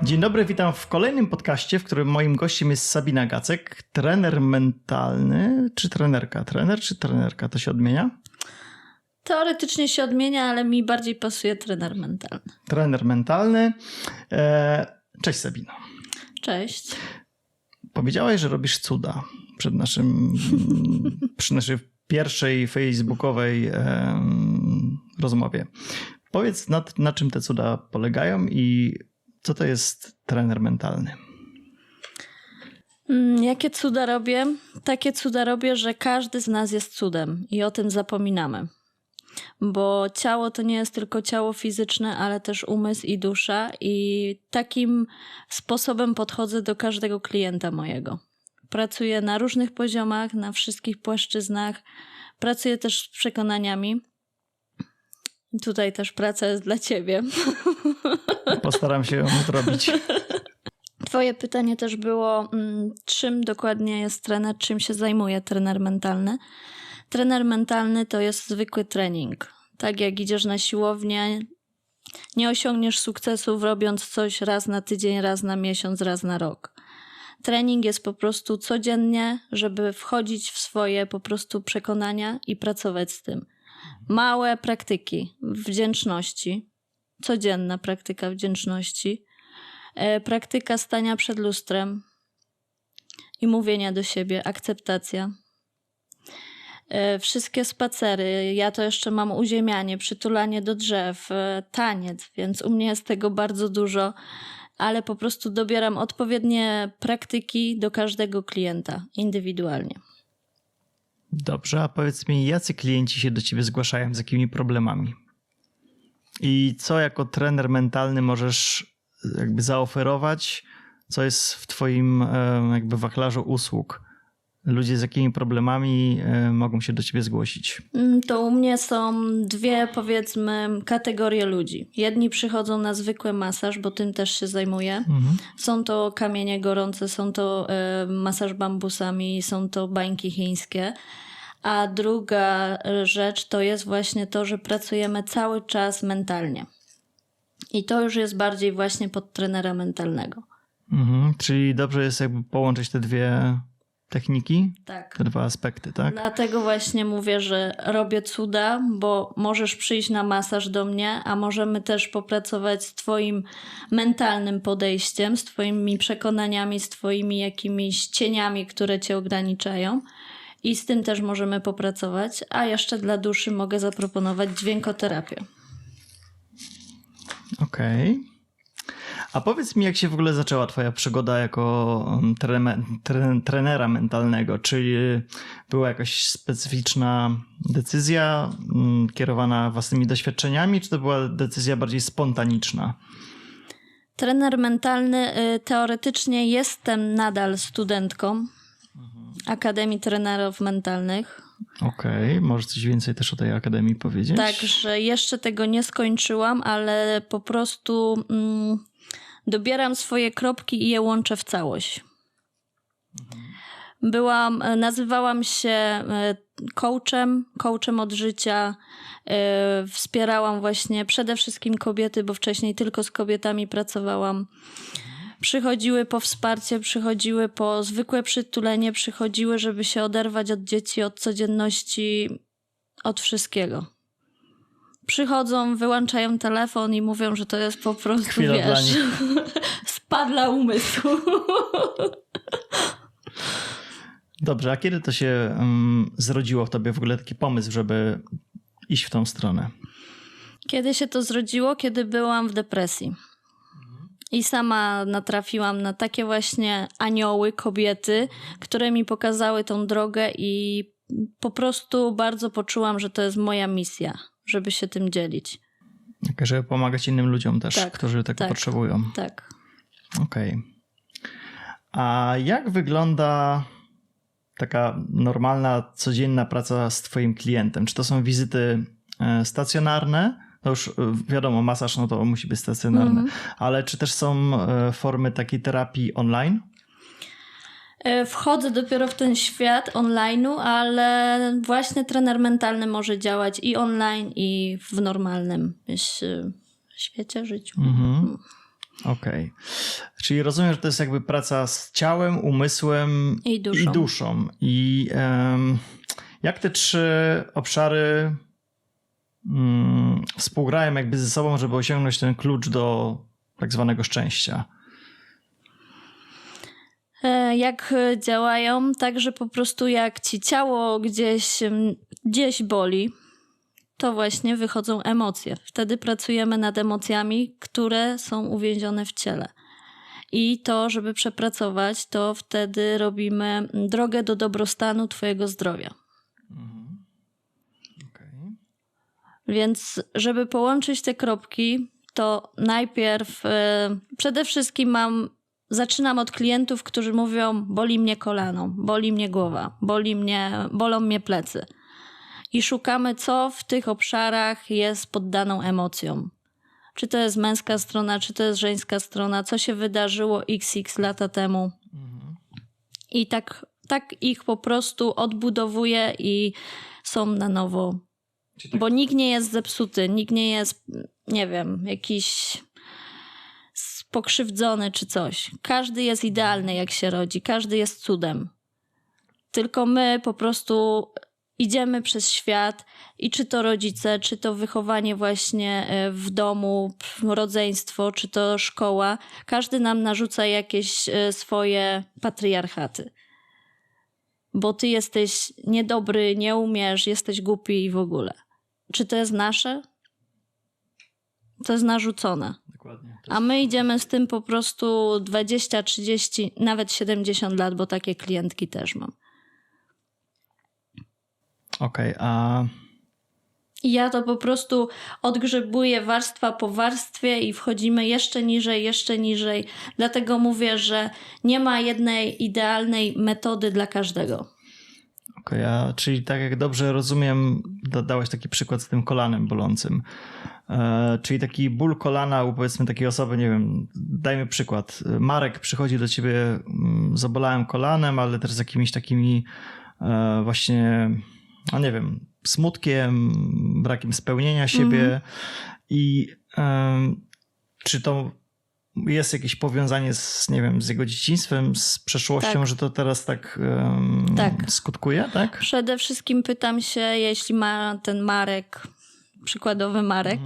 Dzień dobry, witam w kolejnym podcaście, w którym moim gościem jest Sabina Gacek, trener mentalny, czy trenerka? Trener czy trenerka? To się odmienia? Teoretycznie się odmienia, ale mi bardziej pasuje trener mentalny. Trener mentalny. Cześć Sabino. Cześć. Powiedziałaś, że robisz cuda przy naszej pierwszej facebookowej rozmowie. Powiedz, na czym te cuda polegają i co to jest trener mentalny? Jakie cuda robię? Takie cuda robię, że każdy z nas jest cudem i o tym zapominamy. Bo ciało to nie jest tylko ciało fizyczne, ale też umysł i dusza i takim sposobem podchodzę do każdego klienta mojego. Pracuję na różnych poziomach, na wszystkich płaszczyznach. Pracuję też z przekonaniami. Tutaj też praca jest dla ciebie. Postaram się ją zrobić. Twoje pytanie też było, czym dokładnie jest trener, czym się zajmuje trener mentalny. Trener mentalny to jest zwykły trening. Tak jak idziesz na siłownię, nie osiągniesz sukcesów robiąc coś raz na tydzień, raz na miesiąc, raz na rok. Trening jest po prostu codziennie, żeby wchodzić w swoje po prostu przekonania i pracować z tym. Małe praktyki wdzięczności, codzienna praktyka wdzięczności, praktyka stania przed lustrem i mówienia do siebie, akceptacja. Wszystkie spacery, ja to jeszcze mam uziemianie, przytulanie do drzew, taniec, więc u mnie jest tego bardzo dużo, ale po prostu dobieram odpowiednie praktyki do każdego klienta indywidualnie. Dobrze, a powiedz mi, jacy klienci się do ciebie zgłaszają, z jakimi problemami? I co jako trener mentalny możesz jakby zaoferować, co jest w twoim jakby wachlarzu usług? Ludzie z jakimi problemami mogą się do ciebie zgłosić? To u mnie są dwie, powiedzmy, kategorie ludzi. Jedni przychodzą na zwykły masaż, bo tym też się zajmuję. Są to kamienie gorące, są to masaż bambusami, są to bańki chińskie. A druga rzecz to jest właśnie to, że pracujemy cały czas mentalnie. I to już jest bardziej właśnie pod trenera mentalnego. Czyli dobrze jest jakby połączyć te dwie techniki? Tak. Te dwa aspekty, tak? Dlatego właśnie mówię, że robię cuda, bo możesz przyjść na masaż do mnie, a możemy też popracować z twoim mentalnym podejściem, z twoimi przekonaniami, z twoimi jakimiś cieniami, które cię ograniczają. I z tym też możemy popracować, a jeszcze dla duszy mogę zaproponować dźwiękoterapię. Okej. A powiedz mi, jak się w ogóle zaczęła twoja przygoda jako trenera mentalnego? Czy była jakaś specyficzna decyzja kierowana własnymi doświadczeniami, czy to była decyzja bardziej spontaniczna? Trener mentalny, teoretycznie jestem nadal studentką Akademii Trenerów Mentalnych. Okej, możesz coś więcej też o tej akademii powiedzieć? Także jeszcze tego nie skończyłam, ale po prostu dobieram swoje kropki i je łączę w całość. Nazywałam się coachem od życia. Wspierałam właśnie przede wszystkim kobiety, bo wcześniej tylko z kobietami pracowałam. Przychodziły po wsparcie, przychodziły po zwykłe przytulenie, przychodziły, żeby się oderwać od dzieci, od codzienności, od wszystkiego. Przychodzą, wyłączają telefon i mówią, że to jest po prostu, chwila dla nich. spadla umysłu. Dobrze, a kiedy to się zrodziło w tobie w ogóle taki pomysł, żeby iść w tą stronę? Kiedy się to zrodziło? Kiedy byłam w depresji. I sama natrafiłam na takie właśnie anioły, kobiety, które mi pokazały tą drogę i po prostu bardzo poczułam, że to jest moja misja, żeby się tym dzielić. Żeby pomagać innym ludziom też, Tak, którzy tego tak, potrzebują. Tak. Okej. A jak wygląda taka normalna, codzienna praca z twoim klientem? Czy to są wizyty stacjonarne? No już wiadomo, masaż no to musi być stacjonarny. Ale czy też są formy takiej terapii online? Wchodzę dopiero w ten świat online'u, ale właśnie trener mentalny może działać i online, i w normalnym świecie, życiu. Okej. Czyli rozumiem, że to jest jakby praca z ciałem, umysłem I duszą. i duszą. I jak te 3 obszary współgrają jakby ze sobą, żeby osiągnąć ten klucz do tak zwanego szczęścia? Jak działają? Tak, że po prostu jak ci ciało gdzieś boli, to właśnie wychodzą emocje. Wtedy pracujemy nad emocjami, które są uwięzione w ciele. I to, żeby przepracować, to wtedy robimy drogę do dobrostanu twojego zdrowia. Okay. Więc żeby połączyć te kropki, to najpierw przede wszystkim zaczynam od klientów, którzy mówią: boli mnie kolano, boli mnie głowa, bolą mnie plecy. I szukamy, co w tych obszarach jest poddaną emocją. Czy to jest męska strona, czy to jest żeńska strona, co się wydarzyło XX lata temu. I tak ich po prostu odbudowuję i są na nowo. Bo nikt nie jest zepsuty, nikt nie jest, nie wiem, jakiś pokrzywdzony czy coś. Każdy jest idealny, jak się rodzi. Każdy jest cudem. Tylko my po prostu idziemy przez świat i czy to rodzice, czy to wychowanie właśnie w domu, rodzeństwo, czy to szkoła. Każdy nam narzuca jakieś swoje patriarchaty. Bo ty jesteś niedobry, nie umiesz, jesteś głupi i w ogóle. Czy to jest nasze? To jest narzucone. Dokładnie. A my idziemy z tym po prostu 20, 30, nawet 70 lat, bo takie klientki też mam. Okej, a... I ja to po prostu odgrzebuję warstwa po warstwie i wchodzimy jeszcze niżej, jeszcze niżej. Dlatego mówię, że nie ma jednej idealnej metody dla każdego. Okej, czyli tak jak dobrze rozumiem, dałeś taki przykład z tym kolanem bolącym. Czyli taki ból kolana u powiedzmy takiej osoby, nie wiem, dajmy przykład. Marek przychodzi do ciebie, zabolałem kolanem, ale też z jakimiś takimi właśnie, no nie wiem, smutkiem, brakiem spełnienia siebie. I czy to jest jakieś powiązanie z, nie wiem, z jego dzieciństwem, z przeszłością, Tak. że to teraz tak, Tak. skutkuje, tak? Przede wszystkim pytam się, jeśli ma ten Marek, przykładowy Marek,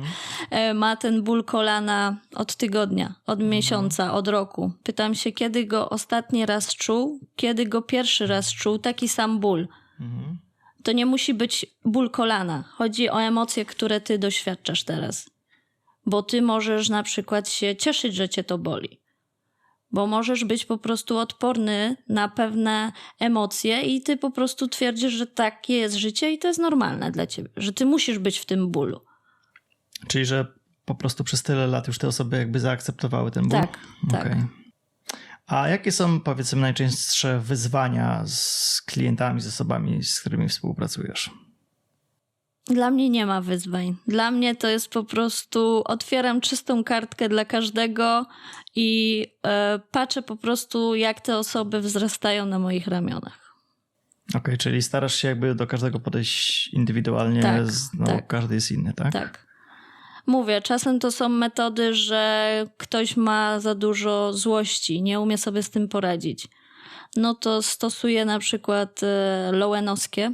ma ten ból kolana od tygodnia, od miesiąca, od roku. Pytam się, kiedy go ostatni raz czuł, kiedy go pierwszy raz czuł, taki sam ból. To nie musi być ból kolana. Chodzi o emocje, które ty doświadczasz teraz. Bo ty możesz na przykład się cieszyć, że cię to boli. Bo możesz być po prostu odporny na pewne emocje i ty po prostu twierdzisz, że takie jest życie i to jest normalne dla ciebie. Że ty musisz być w tym bólu. Czyli, że po prostu przez tyle lat już te osoby jakby zaakceptowały ten ból? Tak, tak. Okay. A jakie są, powiedzmy, najczęstsze wyzwania z klientami, z osobami, z którymi współpracujesz? Dla mnie nie ma wyzwań. Dla mnie to jest po prostu otwieram czystą kartkę dla każdego i patrzę po prostu, jak te osoby wzrastają na moich ramionach. Okej, czyli starasz się jakby do każdego podejść indywidualnie, Tak, tak. Każdy jest inny, tak? Tak. Mówię, czasem to są metody, że ktoś ma za dużo złości, nie umie sobie z tym poradzić. No to stosuję na przykład lowenowskie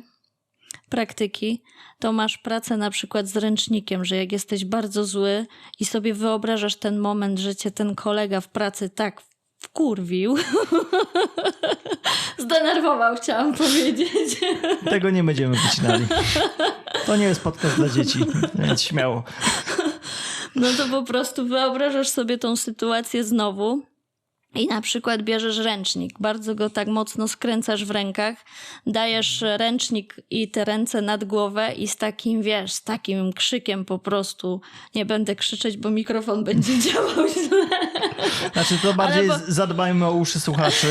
praktyki. To masz pracę na przykład z ręcznikiem, że jak jesteś bardzo zły i sobie wyobrażasz ten moment, że cię ten kolega w pracy tak wkurwił, zdenerwował, chciałam powiedzieć. Tego nie będziemy wycinali. To nie jest podcast dla dzieci, więc śmiało. No to po prostu wyobrażasz sobie tą sytuację znowu i na przykład bierzesz ręcznik, bardzo go tak mocno skręcasz w rękach, dajesz ręcznik i te ręce nad głowę i z takim, wiesz, z takim krzykiem po prostu, nie będę krzyczeć, bo mikrofon będzie działał źle. Znaczy to bardziej zadbajmy o uszy słuchaczy.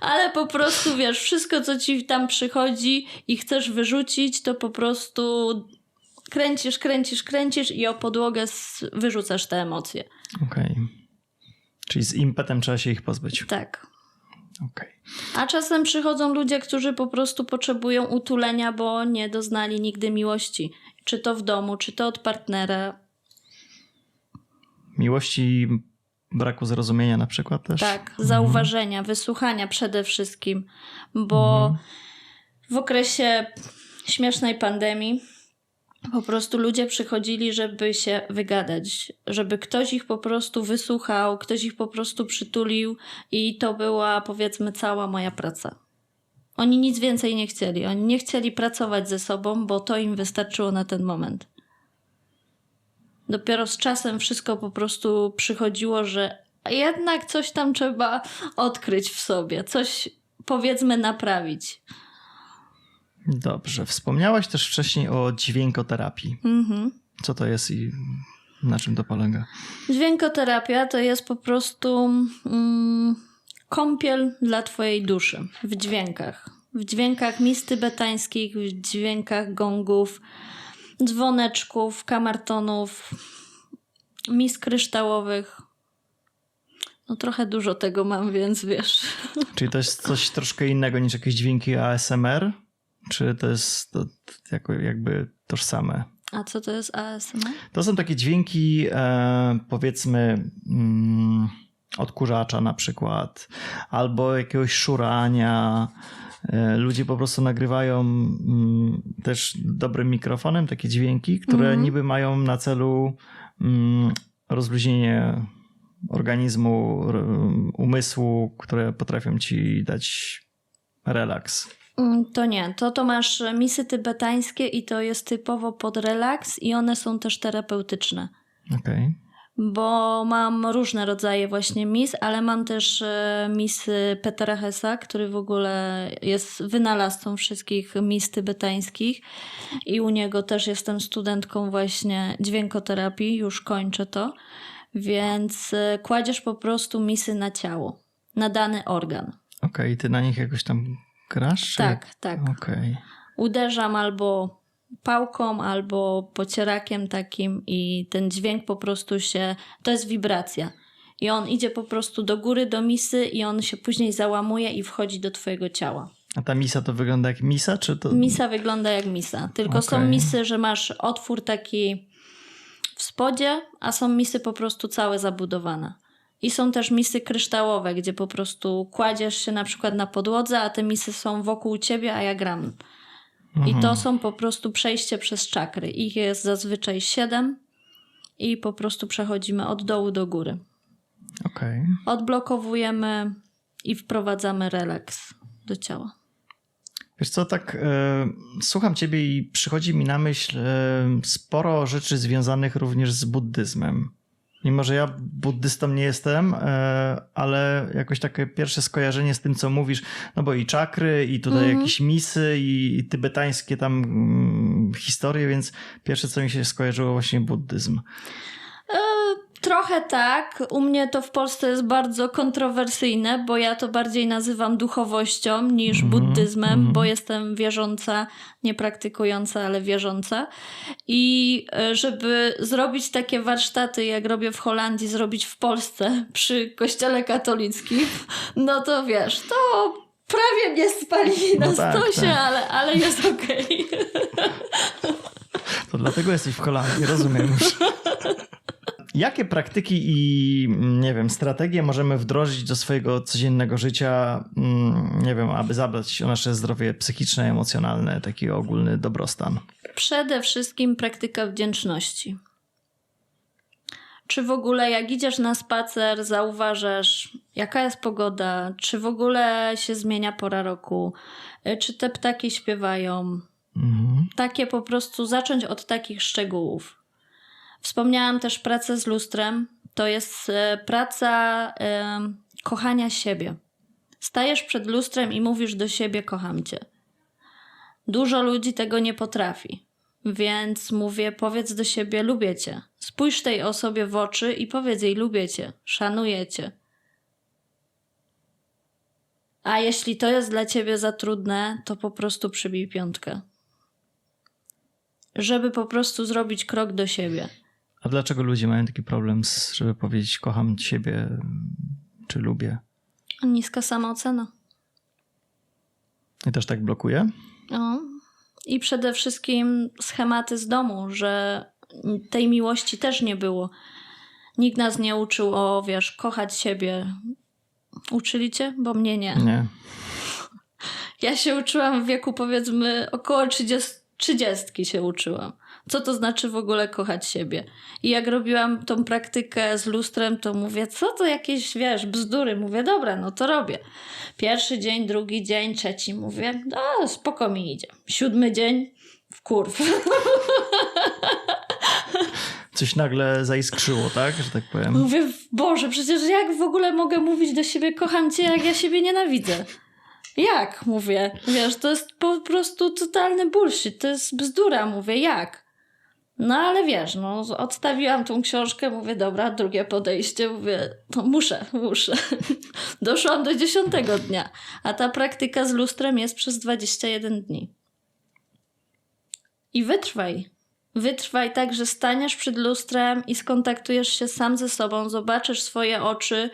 Ale po prostu, wiesz, wszystko co ci tam przychodzi i chcesz wyrzucić, to po prostu kręcisz i o podłogę wyrzucasz te emocje. Okej. Czyli z impetem trzeba się ich pozbyć. Tak. Okej. A czasem przychodzą ludzie, którzy po prostu potrzebują utulenia, bo nie doznali nigdy miłości. Czy to w domu, czy to od partnera. Miłości braku zrozumienia na przykład też? Tak, zauważenia, wysłuchania przede wszystkim, bo w okresie śmiesznej pandemii po prostu ludzie przychodzili, żeby się wygadać, żeby ktoś ich po prostu wysłuchał, ktoś ich po prostu przytulił i to była, powiedzmy, cała moja praca. Oni nic więcej nie chcieli. Oni nie chcieli pracować ze sobą, bo to im wystarczyło na ten moment. Dopiero z czasem wszystko po prostu przychodziło, że jednak coś tam trzeba odkryć w sobie, coś, powiedzmy, naprawić. Dobrze. Wspomniałaś też wcześniej o dźwiękoterapii. Co to jest i na czym to polega? Dźwiękoterapia to jest po prostu kąpiel dla twojej duszy w dźwiękach. W dźwiękach mis tybetańskich, w dźwiękach gongów, dzwoneczków, kamartonów, mis kryształowych. No trochę dużo tego mam, więc wiesz. Czyli to jest coś troszkę innego niż jakieś dźwięki ASMR? Czy to jest to jakby tożsame? A co to jest ASMR? To są takie dźwięki, powiedzmy, odkurzacza na przykład, albo jakiegoś szurania. Ludzie po prostu nagrywają też dobrym mikrofonem takie dźwięki, które niby mają na celu rozluźnienie organizmu, umysłu, które potrafią ci dać relaks. To nie. To masz misy tybetańskie i to jest typowo pod relaks i one są też terapeutyczne. Okej. Bo mam różne rodzaje właśnie mis, ale mam też misy Petera Hessa, który w ogóle jest wynalazcą wszystkich mis tybetańskich i u niego też jestem studentką właśnie dźwiękoterapii, już kończę to, więc kładziesz po prostu misy na ciało, na dany organ. Okej, ty na nich jakoś tam grasz? Tak, tak. Okej. Uderzam albo pałką, albo pocierakiem takim i ten dźwięk po prostu to jest wibracja. I on idzie po prostu do góry, do misy i on się później załamuje i wchodzi do twojego ciała. A ta misa to wygląda jak misa, czy to... Misa wygląda jak misa. Tylko są misy, że masz otwór taki w spodzie, a są misy po prostu całe zabudowane. I są też misy kryształowe, gdzie po prostu kładziesz się na przykład na podłodze, a te misy są wokół ciebie, a ja gram. I to są po prostu przejście przez czakry. Ich jest zazwyczaj 7 i po prostu przechodzimy od dołu do góry. Okej. Odblokowujemy i wprowadzamy relaks do ciała. Wiesz co, tak słucham ciebie i przychodzi mi na myśl sporo rzeczy związanych również z buddyzmem. Mimo że ja buddystą nie jestem, ale jakoś takie pierwsze skojarzenie z tym, co mówisz, no bo i czakry, i tutaj jakieś misy, i tybetańskie tam historie, więc pierwsze, co mi się skojarzyło, właśnie buddyzm. Trochę tak. U mnie to w Polsce jest bardzo kontrowersyjne, bo ja to bardziej nazywam duchowością niż buddyzmem, bo jestem wierząca, nie praktykująca, ale wierząca. I żeby zrobić takie warsztaty, jak robię w Holandii, zrobić w Polsce przy kościele katolickim, no to wiesz, to prawie mnie spalili na stosie, tak. Ale jest okej. To dlatego jesteś w Holandii, rozumiem już. Jakie praktyki i, nie wiem, strategie możemy wdrożyć do swojego codziennego życia, nie wiem, aby zadbać o nasze zdrowie psychiczne, emocjonalne, taki ogólny dobrostan? Przede wszystkim praktyka wdzięczności. Czy w ogóle jak idziesz na spacer, zauważasz, jaka jest pogoda, czy w ogóle się zmienia pora roku, czy te ptaki śpiewają. Takie po prostu zacząć od takich szczegółów. Wspomniałam też pracę z lustrem. To jest praca kochania siebie. Stajesz przed lustrem i mówisz do siebie: kocham cię. Dużo ludzi tego nie potrafi. Więc mówię, powiedz do siebie: lubię cię. Spójrz tej osobie w oczy i powiedz jej: lubię cię, szanuję cię. A jeśli to jest dla ciebie za trudne, to po prostu przybij 5. Żeby po prostu zrobić krok do siebie. A dlaczego ludzie mają taki problem, żeby powiedzieć: kocham siebie, czy lubię? Niska samoocena. I też tak blokuje? No. I przede wszystkim schematy z domu, że tej miłości też nie było. Nikt nas nie uczył kochać siebie. Uczyli cię? Bo mnie nie. Nie. Ja się uczyłam w wieku powiedzmy około 30 się uczyłam. Co to znaczy w ogóle kochać siebie? I jak robiłam tą praktykę z lustrem, to mówię, co to jakieś, bzdury. Mówię, dobra, no to robię. Pierwszy dzień, drugi dzień, trzeci, mówię, spoko mi idzie. 7 dzień, wkurw. Coś nagle zaiskrzyło, tak? Że tak powiem. Mówię, Boże, przecież jak w ogóle mogę mówić do siebie kocham cię, jak ja siebie nienawidzę? Jak? Mówię. To jest po prostu totalny bullshit. To jest bzdura. Mówię, jak? No ale odstawiłam tą książkę. Mówię, dobra, drugie podejście. Mówię, no muszę. Doszłam do 10 dnia. A ta praktyka z lustrem jest przez 21 dni. I wytrwaj. Wytrwaj tak, że staniesz przed lustrem i skontaktujesz się sam ze sobą. Zobaczysz swoje oczy,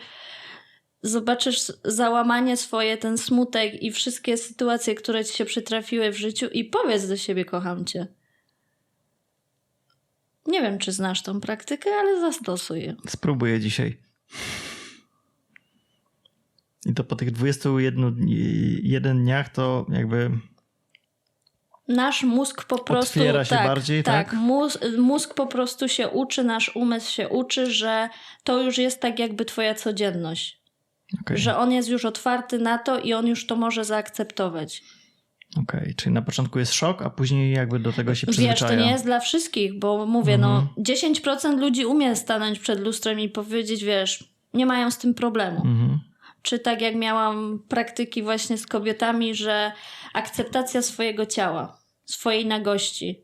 zobaczysz załamanie swoje, ten smutek i wszystkie sytuacje, które ci się przytrafiły w życiu i powiedz do siebie, kocham cię. Nie wiem, czy znasz tą praktykę, ale zastosuj ją. Spróbuję dzisiaj. I to po tych 21 dniach to jakby... Nasz mózg po prostu... Otwiera się bardziej, tak? Tak, mózg po prostu się uczy, nasz umysł się uczy, że to już jest tak jakby twoja codzienność. Okay. Że on jest już otwarty na to i on już to może zaakceptować. Okej, czyli na początku jest szok, a później jakby do tego się przyzwyczaja. To nie jest dla wszystkich, bo mówię, 10% ludzi umie stanąć przed lustrem i powiedzieć, nie mają z tym problemu. Czy tak jak miałam praktyki właśnie z kobietami, że akceptacja swojego ciała, swojej nagości.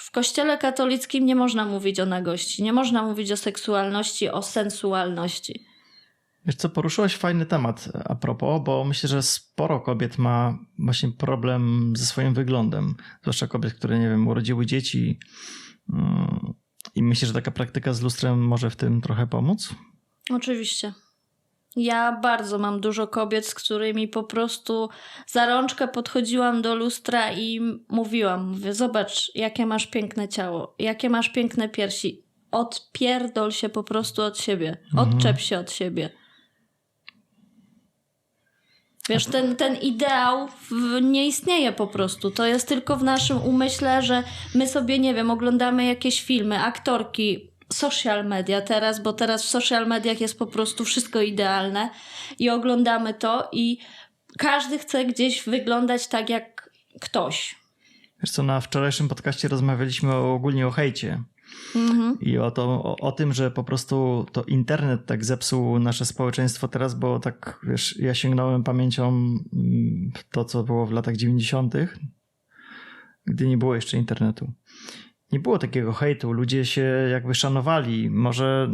W kościele katolickim nie można mówić o nagości, nie można mówić o seksualności, o sensualności. Wiesz co, poruszyłaś fajny temat a propos, bo myślę, że sporo kobiet ma właśnie problem ze swoim wyglądem. Zwłaszcza kobiet, które, nie wiem, urodziły dzieci. I myślę, że taka praktyka z lustrem może w tym trochę pomóc? Oczywiście. Ja bardzo mam dużo kobiet, z którymi po prostu za rączkę podchodziłam do lustra i mówię, zobacz, jakie masz piękne ciało, jakie masz piękne piersi. Odpierdol się po prostu od siebie. Odczep się od siebie. Ten ideał nie istnieje po prostu. To jest tylko w naszym umyśle, że my sobie, nie wiem, oglądamy jakieś filmy, aktorki, social media teraz, bo teraz w social mediach jest po prostu wszystko idealne i oglądamy to i każdy chce gdzieś wyglądać tak jak ktoś. Wiesz co, na wczorajszym podcaście rozmawialiśmy ogólnie o hejcie. I o tym, że po prostu to internet tak zepsuł nasze społeczeństwo teraz, bo tak, ja sięgnąłem pamięcią to, co było w latach 90., gdy nie było jeszcze internetu. Nie było takiego hejtu, ludzie się jakby szanowali. Może,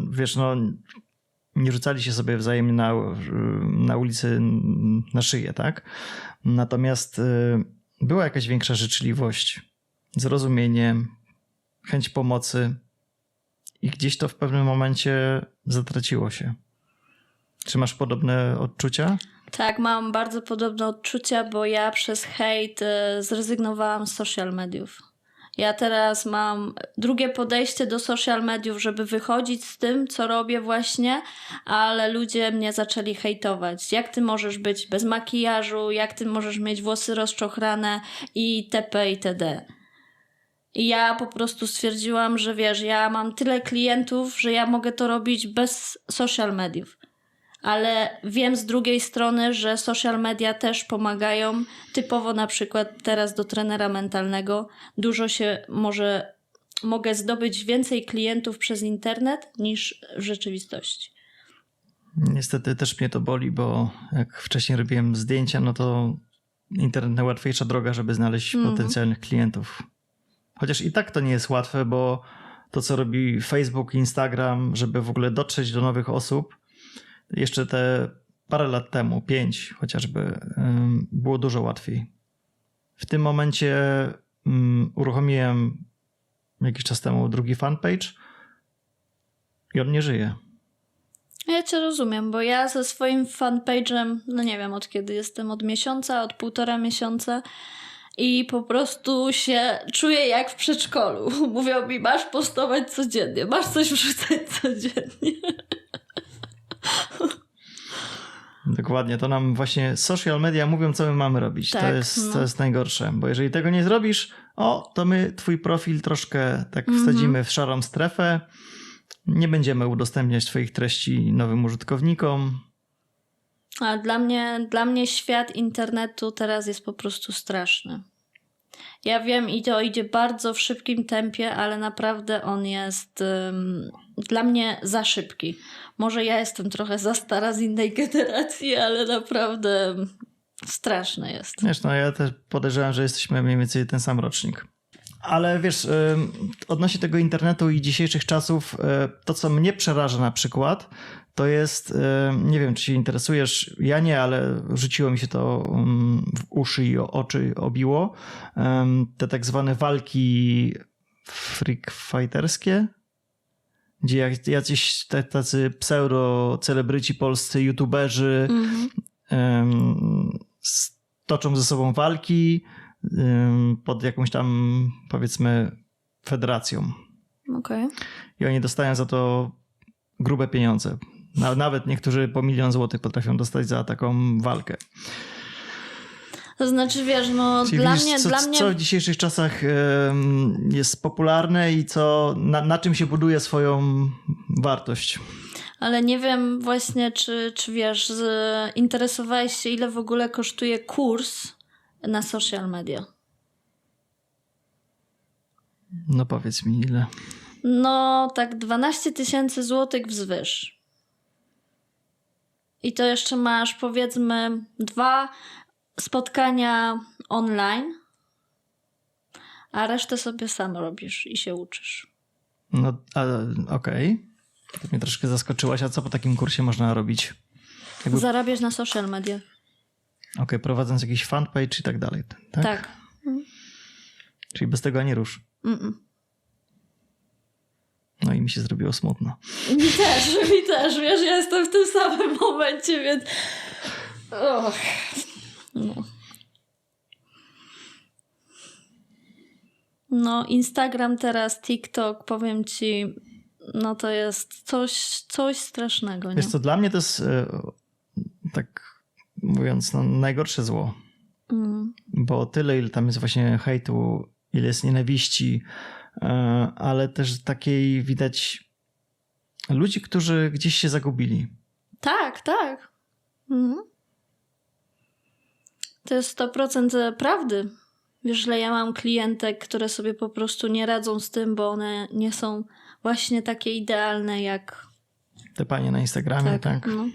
nie rzucali się sobie wzajemnie na ulicy na szyję, tak? Natomiast była jakaś większa życzliwość, zrozumienie, chęć pomocy i gdzieś to w pewnym momencie zatraciło się. Czy masz podobne odczucia? Tak, mam bardzo podobne odczucia, bo ja przez hejt zrezygnowałam z social mediów. Ja teraz mam drugie podejście do social mediów, żeby wychodzić z tym, co robię właśnie, ale ludzie mnie zaczęli hejtować. Jak ty możesz być bez makijażu, jak ty możesz mieć włosy rozczochrane i itp. itd. I ja po prostu stwierdziłam, że ja mam tyle klientów, że ja mogę to robić bez social mediów. Ale wiem z drugiej strony, że social media też pomagają. Typowo na przykład teraz do trenera mentalnego mogę zdobyć więcej klientów przez internet niż w rzeczywistości. Niestety też mnie to boli, bo jak wcześniej robiłem zdjęcia, no to internet najłatwiejsza droga, żeby znaleźć potencjalnych klientów. Chociaż i tak to nie jest łatwe, bo to, co robi Facebook, Instagram, żeby w ogóle dotrzeć do nowych osób, jeszcze te parę lat temu, 5 chociażby, było dużo łatwiej. W tym momencie uruchomiłem jakiś czas temu drugi fanpage i on nie żyje. Ja cię rozumiem, bo ja ze swoim fanpage'em, nie wiem od kiedy jestem, od miesiąca, od 1,5 miesiąca i po prostu się czuję jak w przedszkolu. Mówią mi, masz postować codziennie, masz coś wrzucać codziennie. Dokładnie, to nam właśnie social media mówią, co my mamy robić. Tak, to jest najgorsze, bo jeżeli tego nie zrobisz, to my twój profil troszkę tak wsadzimy w szarą strefę, nie będziemy udostępniać twoich treści nowym użytkownikom. A dla mnie świat internetu teraz jest po prostu straszny. Ja wiem, i to idzie bardzo w szybkim tempie, ale naprawdę on jest dla mnie za szybki. Może ja jestem trochę za stara z innej generacji, ale naprawdę straszny jest. Wiesz, ja też podejrzewam, że jesteśmy mniej więcej ten sam rocznik. Ale wiesz, odnośnie tego internetu i dzisiejszych czasów, to co mnie przeraża na przykład, to jest, nie wiem czy się interesujesz, ja nie, ale rzuciło mi się to w uszy i oczy obiło, te tak zwane walki freakfighterskie, gdzie jacyś tacy pseudo-celebryci polscy, youtuberzy toczą ze sobą walki pod jakąś tam, powiedzmy, federacją. Okej. I oni dostają za to grube pieniądze. Nawet niektórzy po 1 000 000 złotych potrafią dostać za taką walkę. To znaczy, wiesz, Czyli dla widzisz, mnie... co w dzisiejszych czasach jest popularne i na czym się buduje swoją wartość. Ale nie wiem właśnie, czy wiesz, interesowałeś się, ile w ogóle kosztuje kurs na social media? No powiedz mi ile. No tak 12 000 złotych wzwyż. I to jeszcze masz powiedzmy 2 spotkania online, a resztę sobie sam robisz i się uczysz. No okej. To mnie troszkę zaskoczyłaś. A co po takim kursie można robić? Zarabiasz na social media. Okej, prowadząc jakiś fanpage i tak dalej. Tak? Tak. Czyli bez tego ani rusz. No i mi się zrobiło smutno. Mi też. Wiesz, ja jestem w tym samym momencie, więc... Och. No, Instagram teraz, TikTok, powiem ci, no to jest coś strasznego, nie? Wiesz co, dla mnie to jest tak mówiąc, najgorsze zło. Bo tyle, ile tam jest właśnie hejtu, ile jest nienawiści, ale też takiej widać ludzi, którzy gdzieś się zagubili. Tak. To jest 100% prawdy. Wiesz, że ja mam klientek, które sobie po prostu nie radzą z tym, bo one nie są właśnie takie idealne jak... Te panie na Instagramie, tak? No.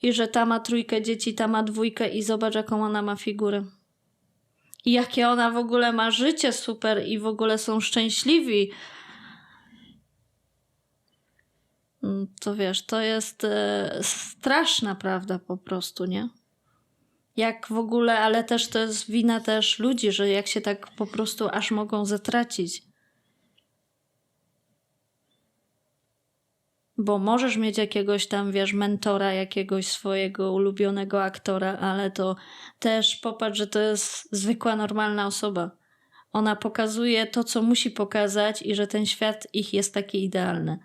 I że ta ma 3 dzieci, ta ma 2 i zobacz, jaką ona ma figurę. I jakie ona w ogóle ma życie super i w ogóle są szczęśliwi. To wiesz, to jest straszna prawda po prostu, nie? Jak w ogóle, ale też to jest wina też ludzi, że jak się tak po prostu aż mogą zatracić. Bo możesz mieć jakiegoś tam, wiesz, mentora, jakiegoś swojego ulubionego aktora, ale to też popatrz, że to jest zwykła, normalna osoba. Ona pokazuje to, co musi pokazać i że ten świat ich jest taki idealny.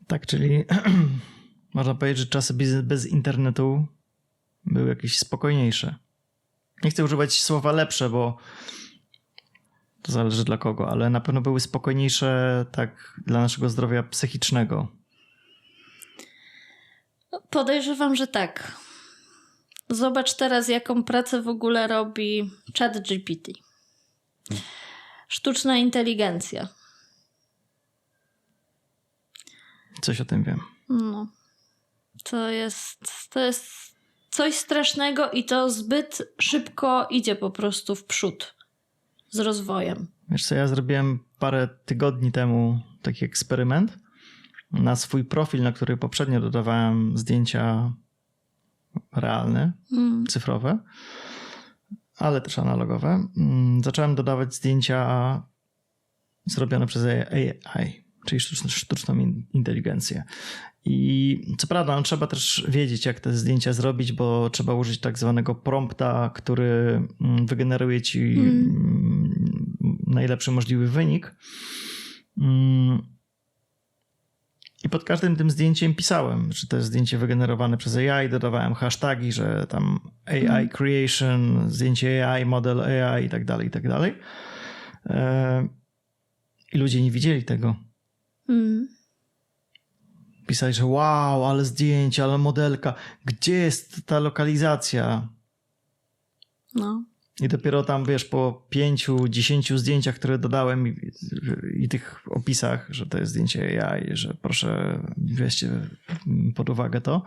Tak, czyli można powiedzieć, że czasy bez internetu były jakieś spokojniejsze. Nie chcę używać słowa lepsze, bo to zależy dla kogo, ale na pewno były spokojniejsze tak dla naszego zdrowia psychicznego. Podejrzewam, że tak. Zobacz teraz, jaką pracę w ogóle robi ChatGPT. Sztuczna inteligencja. Coś o tym wiem. No. To jest coś strasznego i to zbyt szybko idzie po prostu w przód z rozwojem. Wiesz co, ja zrobiłem parę tygodni temu taki eksperyment na swój profil, na który poprzednio dodawałem zdjęcia realne, cyfrowe, ale też analogowe. Zacząłem dodawać zdjęcia zrobione przez AI, czyli sztuczną inteligencję. I co prawda no, trzeba też wiedzieć, jak te zdjęcia zrobić, bo trzeba użyć tak zwanego prompta, który wygeneruje ci najlepszy możliwy wynik. I pod każdym tym zdjęciem pisałem, że to jest zdjęcie wygenerowane przez AI, dodawałem hashtagi, że tam AI creation, zdjęcie AI, model AI i tak dalej, i tak dalej. I ludzie nie widzieli tego. Pisali, że wow, ale zdjęcie, ale modelka. Gdzie jest ta lokalizacja? No. I dopiero tam, wiesz, po 5-10 zdjęciach, które dodałem i tych opisach, że to jest zdjęcie AI, że proszę weźcie pod uwagę to.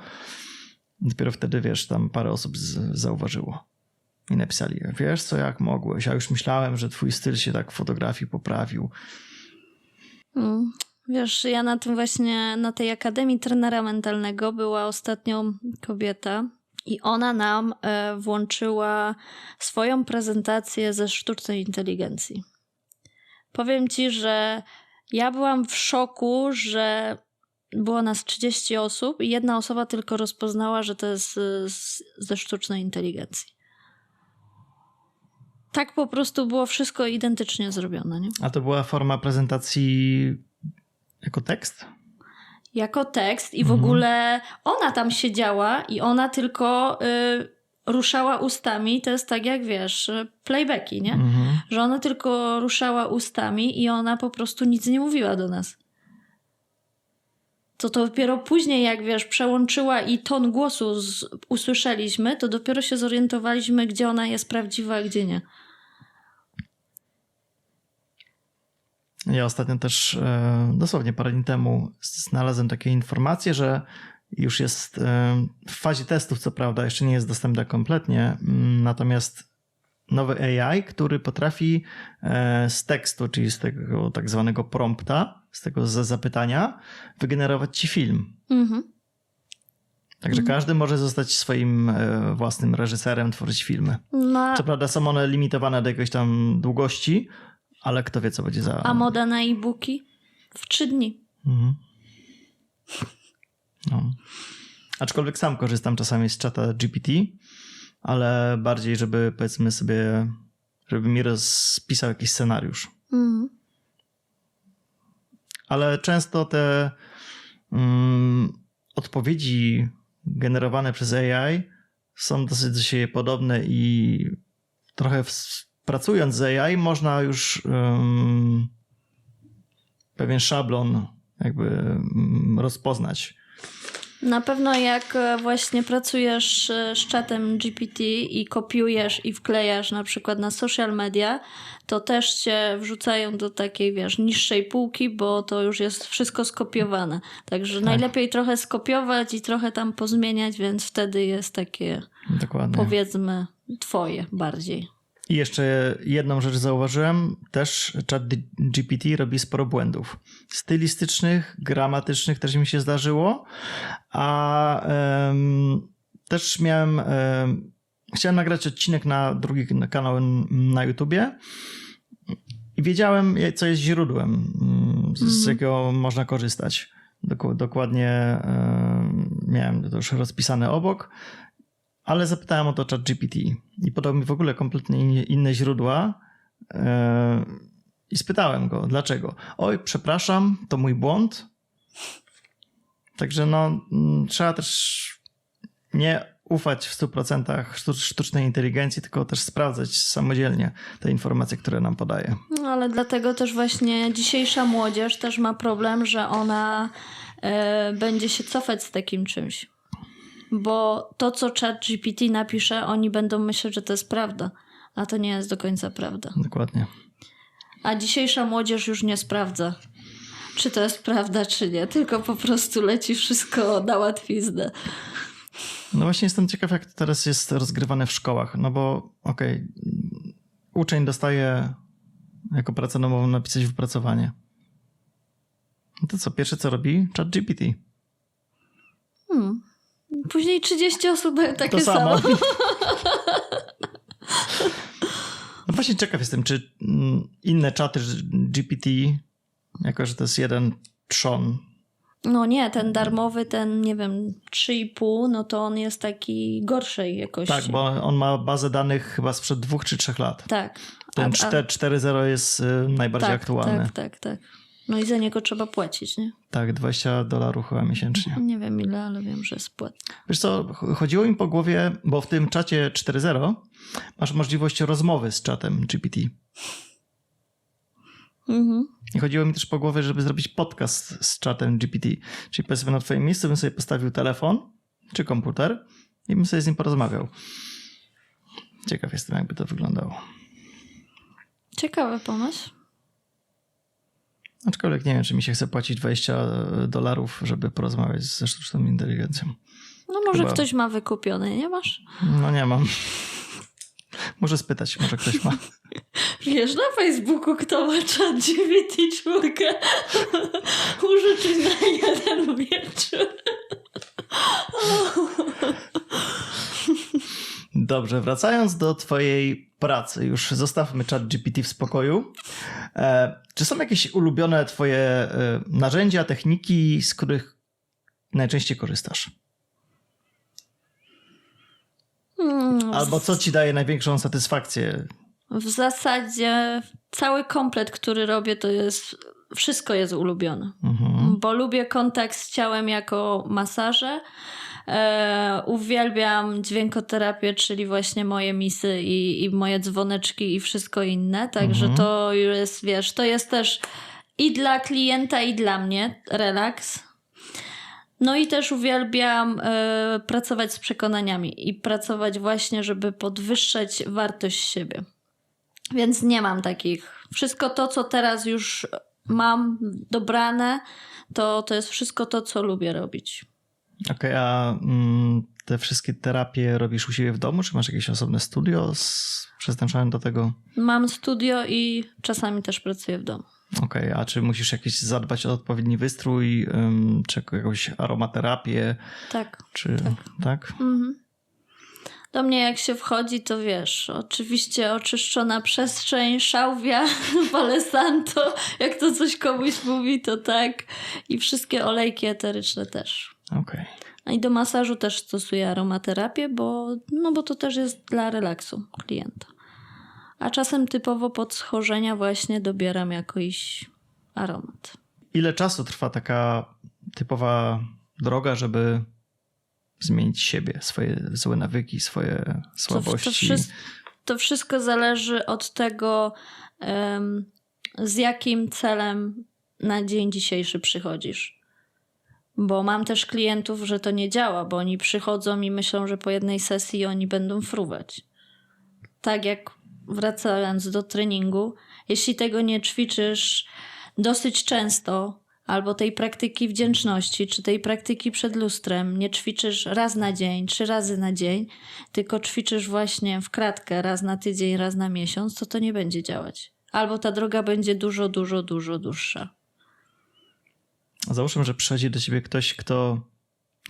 Dopiero wtedy, wiesz, tam parę osób zauważyło. I napisali, wiesz co, jak mogłeś? Ja już myślałem, że twój styl się tak w fotografii poprawił. Wiesz, ja na tym właśnie, na tej Akademii Trenera Mentalnego była ostatnio kobieta i ona nam włączyła swoją prezentację ze sztucznej inteligencji. Powiem ci, że ja byłam w szoku, że było nas 30 osób i jedna osoba tylko rozpoznała, że to jest ze sztucznej inteligencji. Tak po prostu było wszystko identycznie zrobione, nie? A to była forma prezentacji jako tekst? Jako tekst i w ogóle ona tam siedziała i ona tylko ruszała ustami. To jest tak jak, wiesz, playbacki, nie? Że ona tylko ruszała ustami i ona po prostu nic nie mówiła do nas. To dopiero później, jak wiesz, przełączyła i ton głosu usłyszeliśmy, to dopiero się zorientowaliśmy, gdzie ona jest prawdziwa, a gdzie nie. Ja ostatnio też dosłownie parę dni temu znalazłem takie informacje, że już jest w fazie testów, co prawda, jeszcze nie jest dostępna kompletnie, natomiast nowy AI, który potrafi z tekstu, czyli z tego tak zwanego prompta, z tego zapytania, wygenerować ci film. Także każdy może zostać swoim własnym reżyserem, tworzyć filmy. No, Co prawda są one limitowane do jakiejś tam długości, ale kto wie, co będzie za... a moda na e-booki? W 3 dni. No. Aczkolwiek sam korzystam czasami z czata GPT, ale bardziej, żeby powiedzmy sobie, żeby mi rozpisał jakiś scenariusz. Ale często te odpowiedzi generowane przez AI są dosyć do siebie podobne i trochę pracując z AI można już pewien szablon jakby rozpoznać. Na pewno jak właśnie pracujesz z czatem GPT i kopiujesz i wklejasz na przykład na social media, to też cię wrzucają do takiej, wiesz, niższej półki, bo to już jest wszystko skopiowane. Także najlepiej trochę skopiować i trochę tam pozmieniać, więc wtedy jest takie, dokładnie, powiedzmy, twoje bardziej. I jeszcze jedną rzecz zauważyłem, też ChatGPT robi sporo błędów stylistycznych, gramatycznych, też mi się zdarzyło, a też chciałem nagrać odcinek na drugi kanał na YouTubie i wiedziałem, co jest źródłem, z jakiego można korzystać. Dokładnie miałem to już rozpisane obok. Ale zapytałem o to ChatGPT i podał mi w ogóle kompletnie inne źródła i spytałem go, dlaczego. Oj, przepraszam, to mój błąd. Także no, trzeba też nie ufać w 100% sztucznej inteligencji, tylko też sprawdzać samodzielnie te informacje, które nam podaje. No, ale dlatego też właśnie dzisiejsza młodzież też ma problem, że ona będzie się cofać z takim czymś. Bo to, co ChatGPT napisze, oni będą myśleć, że to jest prawda, a to nie jest do końca prawda. Dokładnie. A dzisiejsza młodzież już nie sprawdza, czy to jest prawda, czy nie, tylko po prostu leci wszystko na łatwiznę. No właśnie jestem ciekaw, jak to teraz jest rozgrywane w szkołach, no bo uczeń dostaje jako pracę domową napisać wypracowanie. No to co, pierwsze co robi? ChatGPT. Później 30 osób dają takie to samo. No właśnie ciekaw jestem, czy inne czaty GPT, jako że to jest jeden trzon. No nie, ten darmowy, ten nie wiem, 3,5, no to on jest taki gorszej jakości. Tak, bo on ma bazę danych chyba sprzed 2 czy 3 lat. Tak. Ten 4.0 jest najbardziej aktualny. Tak. No i za niego trzeba płacić, nie? Tak, $20 chyba miesięcznie. Nie wiem ile, ale wiem, że jest płat. Wiesz co, chodziło mi po głowie, bo w tym czacie 4.0 masz możliwość rozmowy z czatem GPT. I chodziło mi też po głowie, żeby zrobić podcast z czatem GPT. Czyli powiedzmy na twoim miejscu bym sobie postawił telefon czy komputer i bym sobie z nim porozmawiał. Ciekaw jestem, jakby to wyglądało. Ciekawy pomysł. Aczkolwiek nie wiem, czy mi się chce płacić $20, żeby porozmawiać ze sztuczną inteligencją. No może ktoś ma wykupiony, nie masz? No nie mam. Muszę spytać, może ktoś ma. Wiesz, na Facebooku kto ma czat GPT-4 użyczyć na jeden wieczór. Dobrze, wracając do twojej pracy, już zostawmy chat GPT w spokoju. Czy są jakieś ulubione twoje narzędzia, techniki, z których najczęściej korzystasz? Albo co ci daje największą satysfakcję? W zasadzie cały komplet, który robię, to jest... Wszystko jest ulubione. Bo lubię kontakt z ciałem jako masaże. Uwielbiam dźwiękoterapię, czyli właśnie moje misy i moje dzwoneczki i wszystko inne. Także to jest, wiesz, to jest też i dla klienta, i dla mnie relaks. No i też uwielbiam pracować z przekonaniami i pracować właśnie, żeby podwyższać wartość siebie. Więc nie mam takich. Wszystko to, co teraz już mam dobrane, to jest wszystko to, co lubię robić. Okej, a te wszystkie terapie robisz u siebie w domu, czy masz jakieś osobne studio przeznaczone do tego? Mam studio i czasami też pracuję w domu. Okej, a czy musisz jakieś zadbać o odpowiedni wystrój, czy jakąś aromaterapię? Tak. Czy tak? Do mnie jak się wchodzi, to wiesz, oczywiście oczyszczona przestrzeń, szałwia, Palo Santo, jak to coś komuś mówi, to tak. I wszystkie olejki eteryczne też. Okej. A i do masażu też stosuję aromaterapię, bo to też jest dla relaksu klienta. A czasem typowo pod schorzenia właśnie dobieram jakiś aromat. Ile czasu trwa taka typowa droga, żeby zmienić siebie, swoje złe nawyki, swoje słabości? To wszystko zależy od tego, z jakim celem na dzień dzisiejszy przychodzisz. Bo mam też klientów, że to nie działa, bo oni przychodzą i myślą, że po jednej sesji oni będą fruwać. Tak jak wracając do treningu, jeśli tego nie ćwiczysz dosyć często, albo tej praktyki wdzięczności, czy tej praktyki przed lustrem nie ćwiczysz raz na dzień, 3 razy na dzień, tylko ćwiczysz właśnie w kratkę raz na tydzień, raz na miesiąc, to nie będzie działać. Albo ta droga będzie dużo dłuższa. Załóżmy, że przychodzi do ciebie ktoś, kto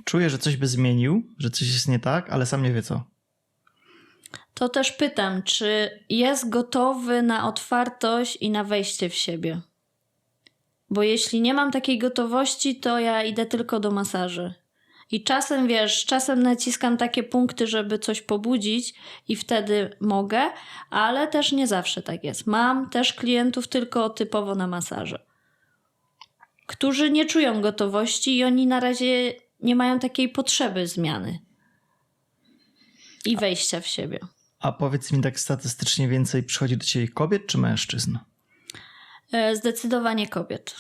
czuje, że coś by zmienił, że coś jest nie tak, ale sam nie wie co. To też pytam, czy jest gotowy na otwartość i na wejście w siebie? Bo jeśli nie mam takiej gotowości, to ja idę tylko do masaży. I czasem naciskam takie punkty, żeby coś pobudzić i wtedy mogę, ale też nie zawsze tak jest. Mam też klientów tylko typowo na masaże, którzy nie czują gotowości i oni na razie nie mają takiej potrzeby zmiany i wejścia w siebie. A powiedz mi tak statystycznie więcej, przychodzi do ciebie kobiet czy mężczyzn? Zdecydowanie kobiet.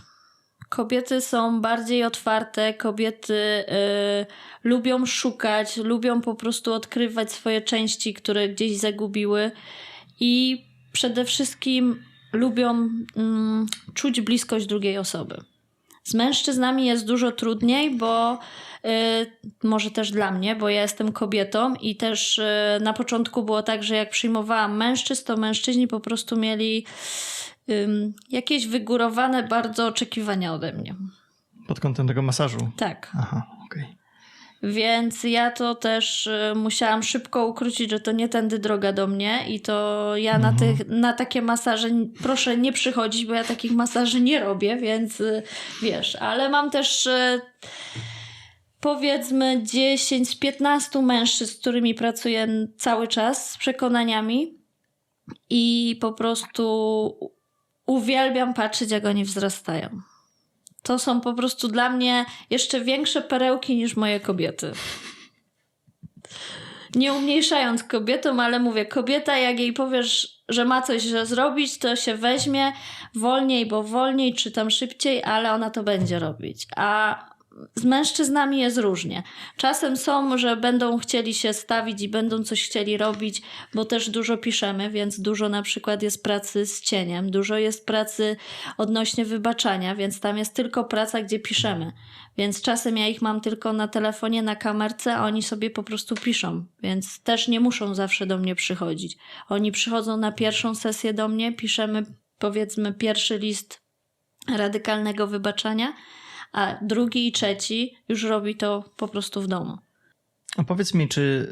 Kobiety są bardziej otwarte, kobiety lubią szukać, lubią po prostu odkrywać swoje części, które gdzieś zagubiły i przede wszystkim lubią czuć bliskość drugiej osoby. Z mężczyznami jest dużo trudniej, bo może też dla mnie, bo ja jestem kobietą i też na początku było tak, że jak przyjmowałam mężczyzn, to mężczyźni po prostu mieli jakieś wygórowane bardzo oczekiwania ode mnie. Pod kątem tego masażu? Tak. Aha, okej. Więc ja to też musiałam szybko ukrócić, że to nie tędy droga do mnie i to ja na takie masaże proszę nie przychodzić, bo ja takich masaży nie robię, więc wiesz, ale mam też powiedzmy 10-15 mężczyzn, z którymi pracuję cały czas z przekonaniami i po prostu uwielbiam patrzeć, jak oni wzrastają. To są po prostu dla mnie jeszcze większe perełki niż moje kobiety. Nie umniejszając kobietom, ale mówię, kobieta jak jej powiesz, że ma coś zrobić, to się weźmie wolniej, bo wolniej, czy tam szybciej, ale ona to będzie robić. A z mężczyznami jest różnie. Czasem są, że będą chcieli się stawić i będą coś chcieli robić, bo też dużo piszemy, więc dużo na przykład jest pracy z cieniem, dużo jest pracy odnośnie wybaczania, więc tam jest tylko praca, gdzie piszemy. Więc czasem ja ich mam tylko na telefonie, na kamerce, a oni sobie po prostu piszą, więc też nie muszą zawsze do mnie przychodzić. Oni przychodzą na pierwszą sesję do mnie, piszemy powiedzmy pierwszy list radykalnego wybaczania, a drugi i trzeci już robi to po prostu w domu. A powiedz mi, czy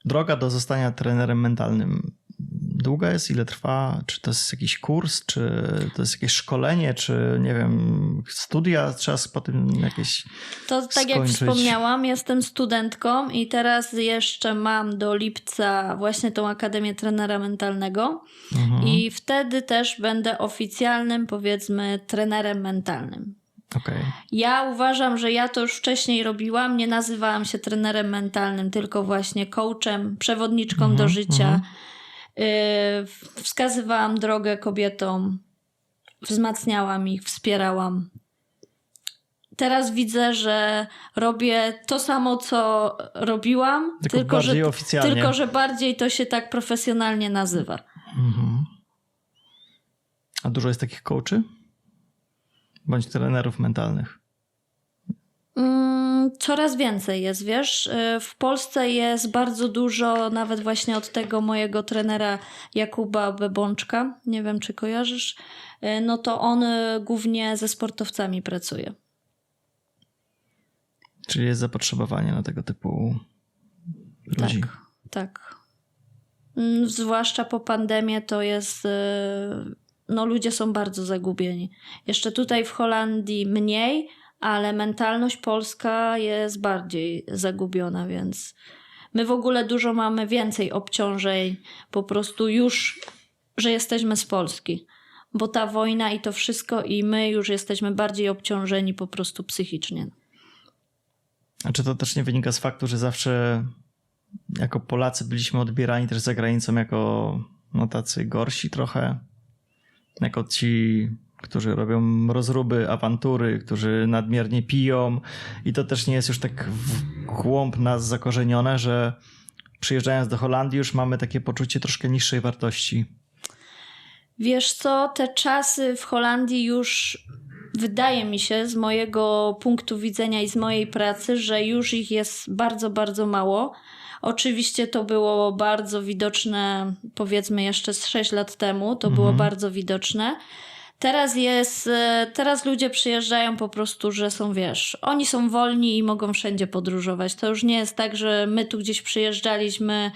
droga do zostania trenerem mentalnym długa jest? Ile trwa? Czy to jest jakiś kurs? Czy to jest jakieś szkolenie? Czy nie wiem, studia trzeba potem jakieś To tak jak skończyć? wspomniałam, jestem studentką i teraz jeszcze mam do lipca właśnie tą Akademię Trenera Mentalnego i wtedy też będę oficjalnym, powiedzmy, trenerem mentalnym. Okay. Ja uważam, że ja to już wcześniej robiłam, nie nazywałam się trenerem mentalnym, tylko właśnie coachem, przewodniczką do życia. Wskazywałam drogę kobietom, wzmacniałam ich, wspierałam. Teraz widzę, że robię to samo, co robiłam, bardziej oficjalnie. Tylko że bardziej to się tak profesjonalnie nazywa. A dużo jest takich coachy? Bądź trenerów mentalnych? Coraz więcej jest, wiesz. W Polsce jest bardzo dużo, nawet właśnie od tego mojego trenera Jakuba Bebączka, nie wiem czy kojarzysz, no to on głównie ze sportowcami pracuje. Czyli jest zapotrzebowanie na tego typu ludzi. Tak. Zwłaszcza po pandemii to jest... No ludzie są bardzo zagubieni. Jeszcze tutaj w Holandii mniej, ale mentalność polska jest bardziej zagubiona, więc my w ogóle dużo mamy więcej obciążeń po prostu już, że jesteśmy z Polski. Bo ta wojna i to wszystko i my już jesteśmy bardziej obciążeni po prostu psychicznie. A czy to też nie wynika z faktu, że zawsze jako Polacy byliśmy odbierani też za granicą jako tacy gorsi trochę? Jako ci, którzy robią rozruby, awantury, którzy nadmiernie piją i to też nie jest już tak w głąb nas zakorzenione, że przyjeżdżając do Holandii już mamy takie poczucie troszkę niższej wartości. Wiesz co, te czasy w Holandii już wydaje mi się z mojego punktu widzenia i z mojej pracy, że już ich jest bardzo, bardzo mało. Oczywiście to było bardzo widoczne, powiedzmy jeszcze z 6 lat temu, to było bardzo widoczne. Teraz ludzie przyjeżdżają po prostu, że są, wiesz, oni są wolni i mogą wszędzie podróżować. To już nie jest tak, że my tu gdzieś przyjeżdżaliśmy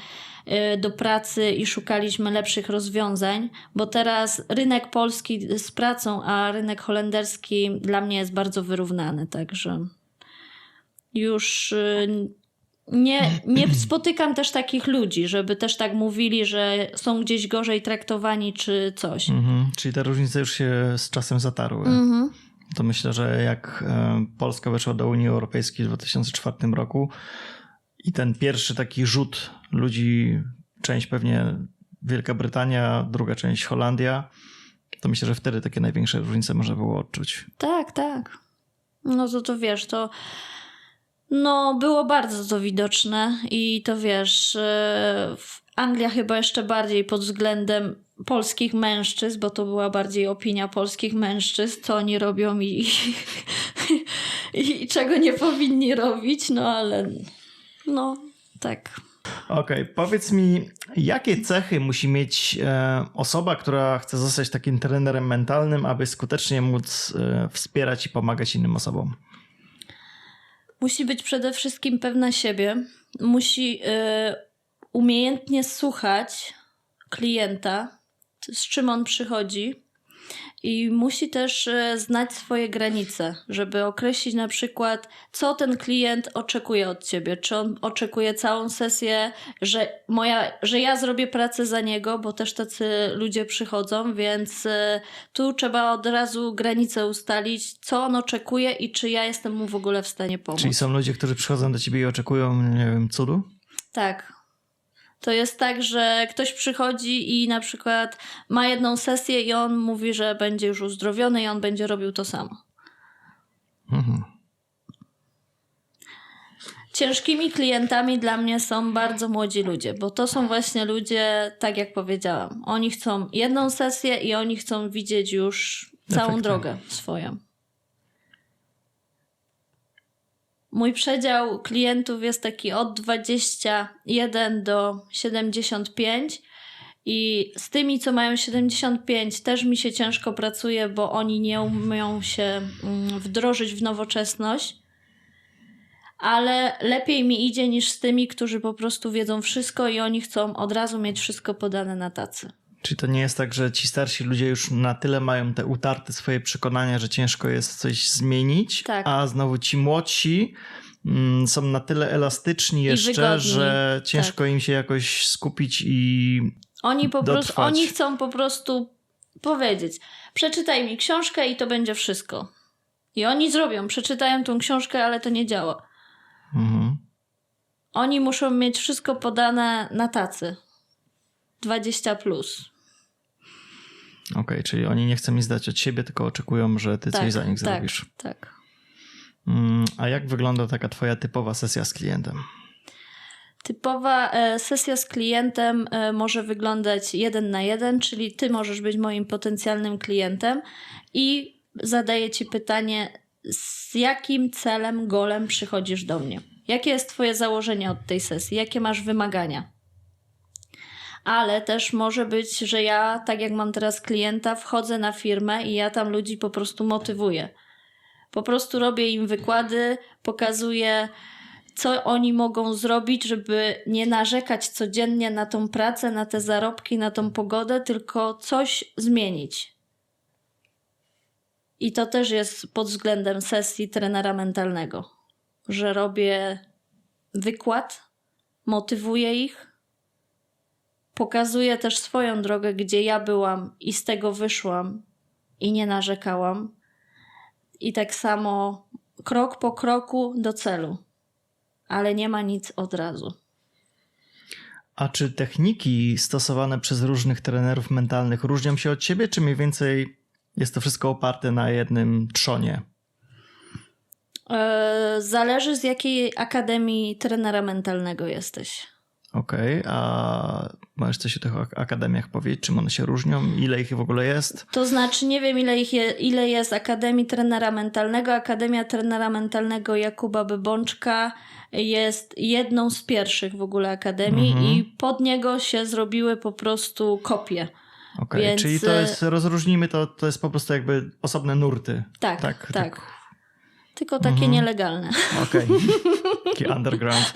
do pracy i szukaliśmy lepszych rozwiązań, bo teraz rynek polski z pracą, a rynek holenderski dla mnie jest bardzo wyrównany, także już nie spotykam też takich ludzi, żeby też tak mówili, że są gdzieś gorzej traktowani czy coś. Czyli te różnice już się z czasem zatarły. To myślę, że jak Polska weszła do Unii Europejskiej w 2004 roku i ten pierwszy taki rzut ludzi, część pewnie Wielka Brytania, druga część Holandia, to myślę, że wtedy takie największe różnice można było odczuć. Tak. No to wiesz, to no było bardzo to widoczne i to wiesz, Anglia chyba jeszcze bardziej pod względem polskich mężczyzn, bo to była bardziej opinia polskich mężczyzn, co oni robią i czego nie powinni robić, no ale no tak. Okej, powiedz mi, jakie cechy musi mieć osoba, która chce zostać takim trenerem mentalnym, aby skutecznie móc wspierać i pomagać innym osobom? Musi być przede wszystkim pewna siebie. Musi umiejętnie słuchać klienta, z czym on przychodzi. I musi też znać swoje granice, żeby określić na przykład, co ten klient oczekuje od ciebie. Czy on oczekuje całą sesję, że ja zrobię pracę za niego, bo też tacy ludzie przychodzą, więc tu trzeba od razu granice ustalić, co on oczekuje i czy ja jestem mu w ogóle w stanie pomóc. Czyli są ludzie, którzy przychodzą do ciebie i oczekują, nie wiem, cudu? Tak. To jest tak, że ktoś przychodzi i na przykład ma jedną sesję i on mówi, że będzie już uzdrowiony i on będzie robił to samo. Mhm. Ciężkimi klientami dla mnie są bardzo młodzi ludzie, bo to są właśnie ludzie, tak jak powiedziałam, oni chcą jedną sesję i oni chcą widzieć już całą Efekty. drogę swoją. Mój przedział klientów jest taki od 21 do 75 i z tymi, co mają 75, też mi się ciężko pracuje, bo oni nie umieją się wdrożyć w nowoczesność, ale lepiej mi idzie niż z tymi, którzy po prostu wiedzą wszystko i oni chcą od razu mieć wszystko podane na tacy. Czy to nie jest tak, że ci starsi ludzie już na tyle mają te utarte swoje przekonania, że ciężko jest coś zmienić, Tak. a znowu ci młodsi są na tyle elastyczni jeszcze, wygodni. że ciężko im się jakoś skupić i Oni chcą po prostu powiedzieć, przeczytaj mi książkę i to będzie wszystko. I oni zrobią, przeczytają tą książkę, ale to nie działa. Mhm. Oni muszą mieć wszystko podane na tacy. 20+. Okej, czyli oni nie chcą nic dać od siebie, tylko oczekują, że ty coś za nich zrobisz. Tak. A jak wygląda taka twoja typowa sesja z klientem? Typowa sesja z klientem może wyglądać 1 na 1, czyli ty możesz być moim potencjalnym klientem i zadaję ci pytanie, z jakim celem, golem przychodzisz do mnie? Jakie jest twoje założenie od tej sesji? Jakie masz wymagania? Ale też może być, że ja, tak jak mam teraz klienta, wchodzę na firmę i ja tam ludzi po prostu motywuję. Po prostu robię im wykłady, pokazuję, co oni mogą zrobić, żeby nie narzekać codziennie na tą pracę, na te zarobki, na tą pogodę, tylko coś zmienić. I to też jest pod względem sesji trenera mentalnego, że robię wykład, motywuję ich, pokazuję też swoją drogę, gdzie ja byłam i z tego wyszłam i nie narzekałam. I tak samo krok po kroku do celu. Ale nie ma nic od razu. A czy techniki stosowane przez różnych trenerów mentalnych różnią się od siebie, czy mniej więcej jest to wszystko oparte na jednym trzonie? Zależy, z jakiej akademii trenera mentalnego jesteś. Okej, a możesz coś o tych akademiach powiedzieć? Czym one się różnią? Ile ich w ogóle jest? To znaczy, nie wiem ile jest Akademii Trenera Mentalnego. Akademia Trenera Mentalnego Jakuba Bebączka jest jedną z pierwszych w ogóle akademii i pod niego się zrobiły po prostu kopie. Okej, Więc... czyli to jest, rozróżnijmy to jest po prostu jakby osobne nurty. Tak. Tylko takie nielegalne. Okej, taki underground.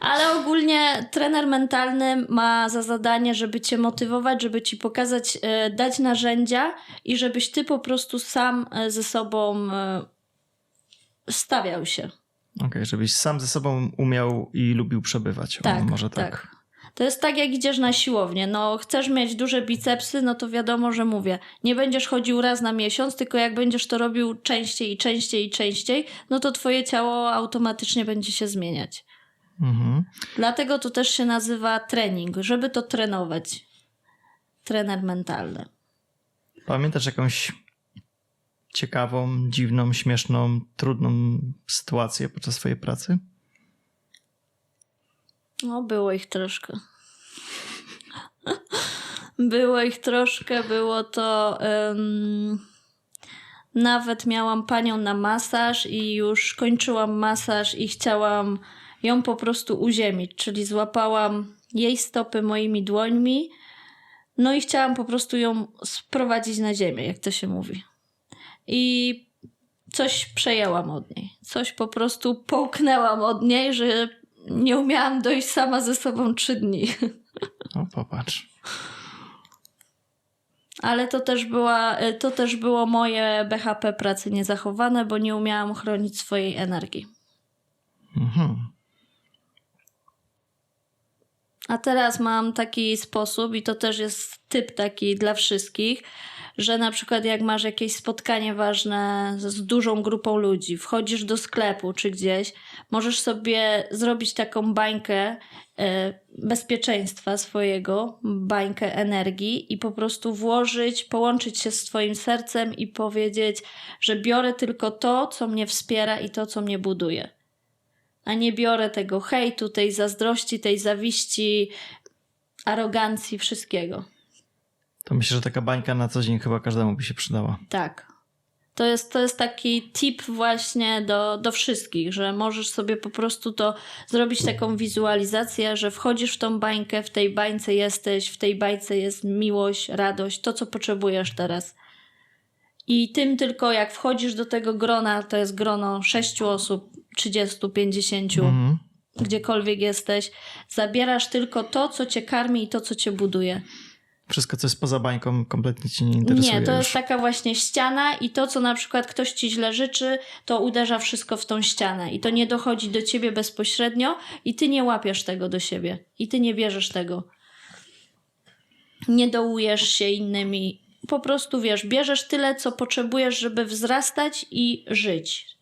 Ale ogólnie trener mentalny ma za zadanie, żeby cię motywować, żeby ci pokazać, dać narzędzia i żebyś ty po prostu sam ze sobą stawiał się. Okej, żebyś sam ze sobą umiał i lubił przebywać. Tak, może tak. To jest tak, jak idziesz na siłownię. No, chcesz mieć duże bicepsy, no to wiadomo, że mówię, nie będziesz chodził raz na miesiąc, tylko jak będziesz to robił częściej, no to twoje ciało automatycznie będzie się zmieniać. Dlatego to też się nazywa trening, żeby to trenować. Trener mentalny. Pamiętasz jakąś ciekawą, dziwną, śmieszną, trudną sytuację podczas swojej pracy? No, było ich troszkę. Było to... Nawet miałam panią na masaż i już kończyłam masaż i chciałam ją po prostu uziemić, czyli złapałam jej stopy moimi dłońmi, no i chciałam po prostu ją sprowadzić na ziemię, jak to się mówi. I coś przejęłam od niej. Coś po prostu połknęłam od niej, że nie umiałam dojść sama ze sobą 3 dni. O, popatrz. Ale to też było moje BHP pracy niezachowane, bo nie umiałam chronić swojej energii. Mhm. A teraz mam taki sposób i to też jest typ taki dla wszystkich, że na przykład jak masz jakieś spotkanie ważne z dużą grupą ludzi, wchodzisz do sklepu czy gdzieś, możesz sobie zrobić taką bańkę bezpieczeństwa swojego, bańkę energii i po prostu połączyć się z twoim sercem i powiedzieć, że biorę tylko to, co mnie wspiera i to, co mnie buduje. A nie biorę tego hejtu, tej zazdrości, tej zawiści, arogancji, wszystkiego. To myślę, że taka bańka na co dzień chyba każdemu by się przydała. Tak. To jest taki tip właśnie do wszystkich, że możesz sobie po prostu zrobić taką wizualizację, że wchodzisz w tą bańkę, w tej bańce jesteś, w tej bańce jest miłość, radość, to co potrzebujesz teraz. I tym tylko jak wchodzisz do tego grona, to jest grono 6 osób, 30, 50, gdziekolwiek jesteś, zabierasz tylko to, co cię karmi i to, co cię buduje. Wszystko, co jest poza bańką, kompletnie cię nie interesuje. Nie, to już. jest taka właśnie ściana i to, co na przykład ktoś ci źle życzy, to uderza wszystko w tą ścianę i to nie dochodzi do ciebie bezpośrednio i ty nie łapiesz tego do siebie i ty nie bierzesz tego. Nie dołujesz się innymi. Po prostu bierzesz tyle, co potrzebujesz, żeby wzrastać i żyć.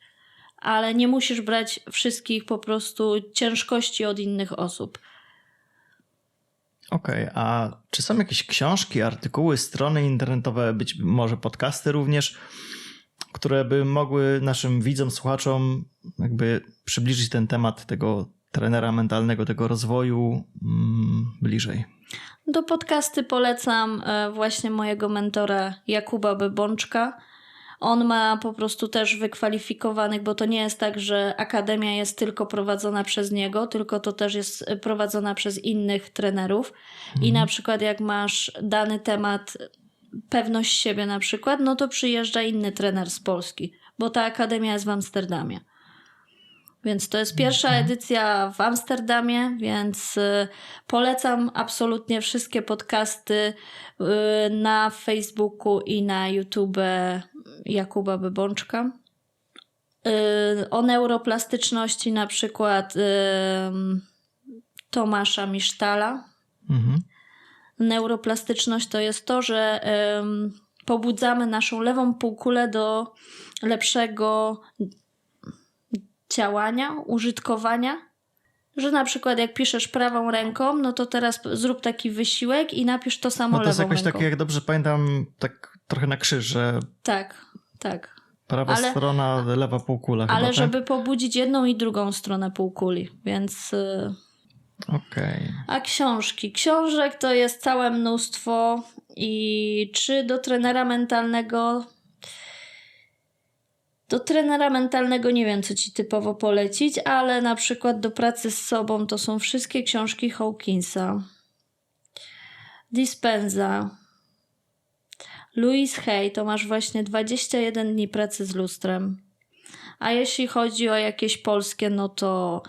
Ale nie musisz brać wszystkich po prostu ciężkości od innych osób. Okej, a czy są jakieś książki, artykuły, strony internetowe, być może podcasty również, które by mogły naszym widzom, słuchaczom jakby przybliżyć ten temat tego trenera mentalnego, tego rozwoju bliżej? Do podcasty polecam właśnie mojego mentora Jakuba Bebączka. On ma po prostu też wykwalifikowanych, bo to nie jest tak, że akademia jest tylko prowadzona przez niego, tylko to też jest prowadzona przez innych trenerów. I na przykład jak masz dany temat, pewność siebie na przykład, no to przyjeżdża inny trener z Polski, bo ta akademia jest w Amsterdamie. Więc to jest pierwsza edycja w Amsterdamie, więc polecam absolutnie wszystkie podcasty na Facebooku i na YouTube Jakuba Bebączka. O neuroplastyczności na przykład Tomasza Misztala. Neuroplastyczność to jest to, że pobudzamy naszą lewą półkulę do lepszego działania, użytkowania, że na przykład jak piszesz prawą ręką, no to teraz zrób taki wysiłek i napisz to samo lewą ręką. No to jest jakoś takie, jak dobrze pamiętam, tak trochę na krzyż, że tak. prawa strona, lewa półkula chyba, ale tak? żeby pobudzić jedną i drugą stronę półkuli, więc... Okej. A książki? Książek to jest całe mnóstwo i czy do trenera mentalnego... Do trenera mentalnego nie wiem, co ci typowo polecić, ale na przykład do pracy z sobą to są wszystkie książki Hawkinsa, Dispenza, Louise Hay, to masz właśnie 21 dni pracy z lustrem. A jeśli chodzi o jakieś polskie, no to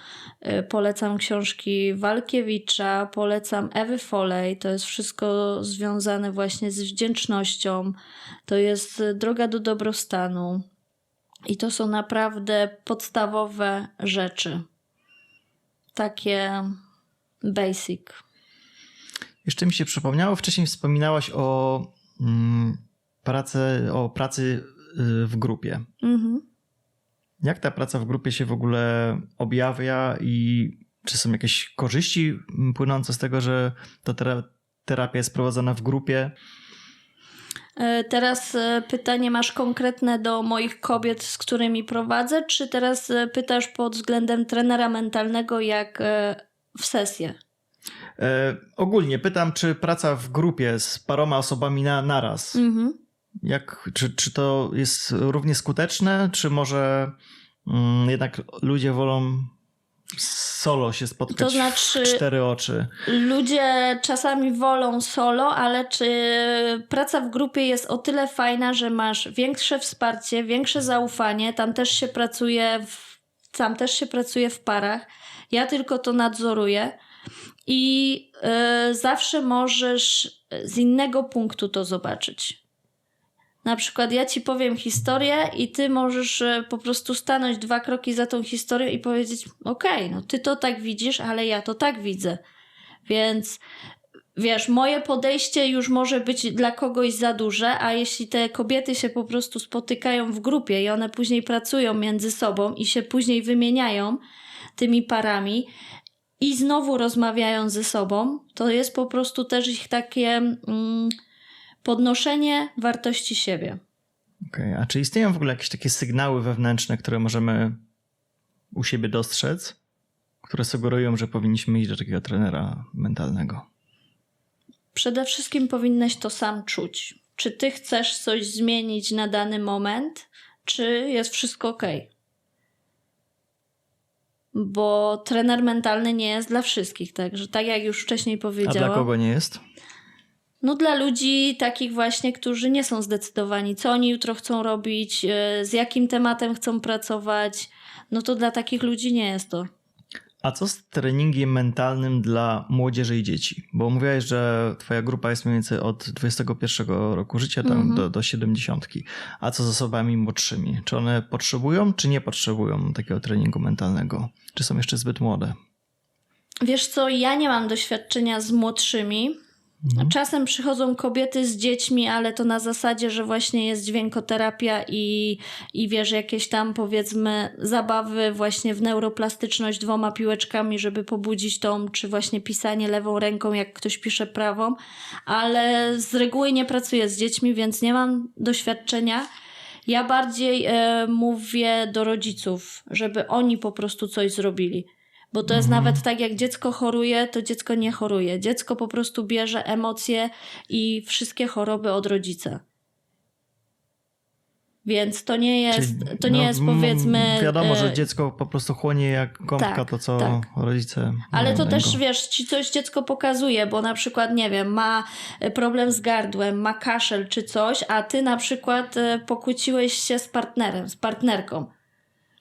polecam książki Walkiewicza, polecam Ewy Foley, to jest wszystko związane właśnie z wdzięcznością, to jest Droga do dobrostanu. I to są naprawdę podstawowe rzeczy. Takie basic. Jeszcze mi się przypomniało, wcześniej wspominałaś o pracy w grupie. Jak ta praca w grupie się w ogóle objawia i czy są jakieś korzyści płynące z tego, że ta terapia jest prowadzona w grupie? Teraz pytanie masz konkretne do moich kobiet, z którymi prowadzę, czy teraz pytasz pod względem trenera mentalnego jak w sesję? Ogólnie pytam, czy praca w grupie z paroma osobami naraz, czy to jest równie skuteczne, czy może jednak ludzie wolą solo się spotkać To znaczy- w 4 oczy. Ludzie czasami wolą solo, ale czy praca w grupie jest o tyle fajna, że masz większe wsparcie, większe zaufanie, tam też się pracuje w parach. Ja tylko to nadzoruję i zawsze możesz z innego punktu to zobaczyć. Na przykład ja ci powiem historię i ty możesz po prostu stanąć 2 kroki za tą historią i powiedzieć, okej, no ty to tak widzisz, ale ja to tak widzę. Więc wiesz, moje podejście już może być dla kogoś za duże, a jeśli te kobiety się po prostu spotykają w grupie i one później pracują między sobą i się później wymieniają tymi parami i znowu rozmawiają ze sobą, to jest po prostu też ich takie podnoszenie wartości siebie. Okej, a czy istnieją w ogóle jakieś takie sygnały wewnętrzne, które możemy u siebie dostrzec, które sugerują, że powinniśmy iść do takiego trenera mentalnego? Przede wszystkim powinnaś to sam czuć. Czy ty chcesz coś zmienić na dany moment, czy jest wszystko okej? Bo trener mentalny nie jest dla wszystkich, także tak jak już wcześniej A powiedziałam. dla kogo nie jest? No dla ludzi takich właśnie, którzy nie są zdecydowani, co oni jutro chcą robić, z jakim tematem chcą pracować, no to dla takich ludzi nie jest to. A co z treningiem mentalnym dla młodzieży i dzieci? Bo mówiłeś, że twoja grupa jest mniej więcej od 21 roku życia tam do 70. A co z osobami młodszymi? Czy one potrzebują, czy nie potrzebują takiego treningu mentalnego? Czy są jeszcze zbyt młode? Wiesz co, ja nie mam doświadczenia z młodszymi. Czasem przychodzą kobiety z dziećmi, ale to na zasadzie, że właśnie jest dźwiękoterapia i wiesz, jakieś tam powiedzmy zabawy właśnie w neuroplastyczność 2 piłeczkami, żeby pobudzić tą, czy właśnie pisanie lewą ręką, jak ktoś pisze prawą, ale z reguły nie pracuję z dziećmi, więc nie mam doświadczenia. Ja bardziej mówię do rodziców, żeby oni po prostu coś zrobili. Bo to jest nawet tak, jak dziecko choruje, to dziecko nie choruje. Dziecko po prostu bierze emocje i wszystkie choroby od rodzica. Więc to nie jest, powiedzmy... Wiadomo, że dziecko po prostu chłonie jak gąbka tak, to, co tak. rodzice Ale mają to na też, niego. wiesz, ci coś dziecko pokazuje, bo na przykład, nie wiem, ma problem z gardłem, ma kaszel czy coś, a ty na przykład pokłóciłeś się z partnerem, z partnerką.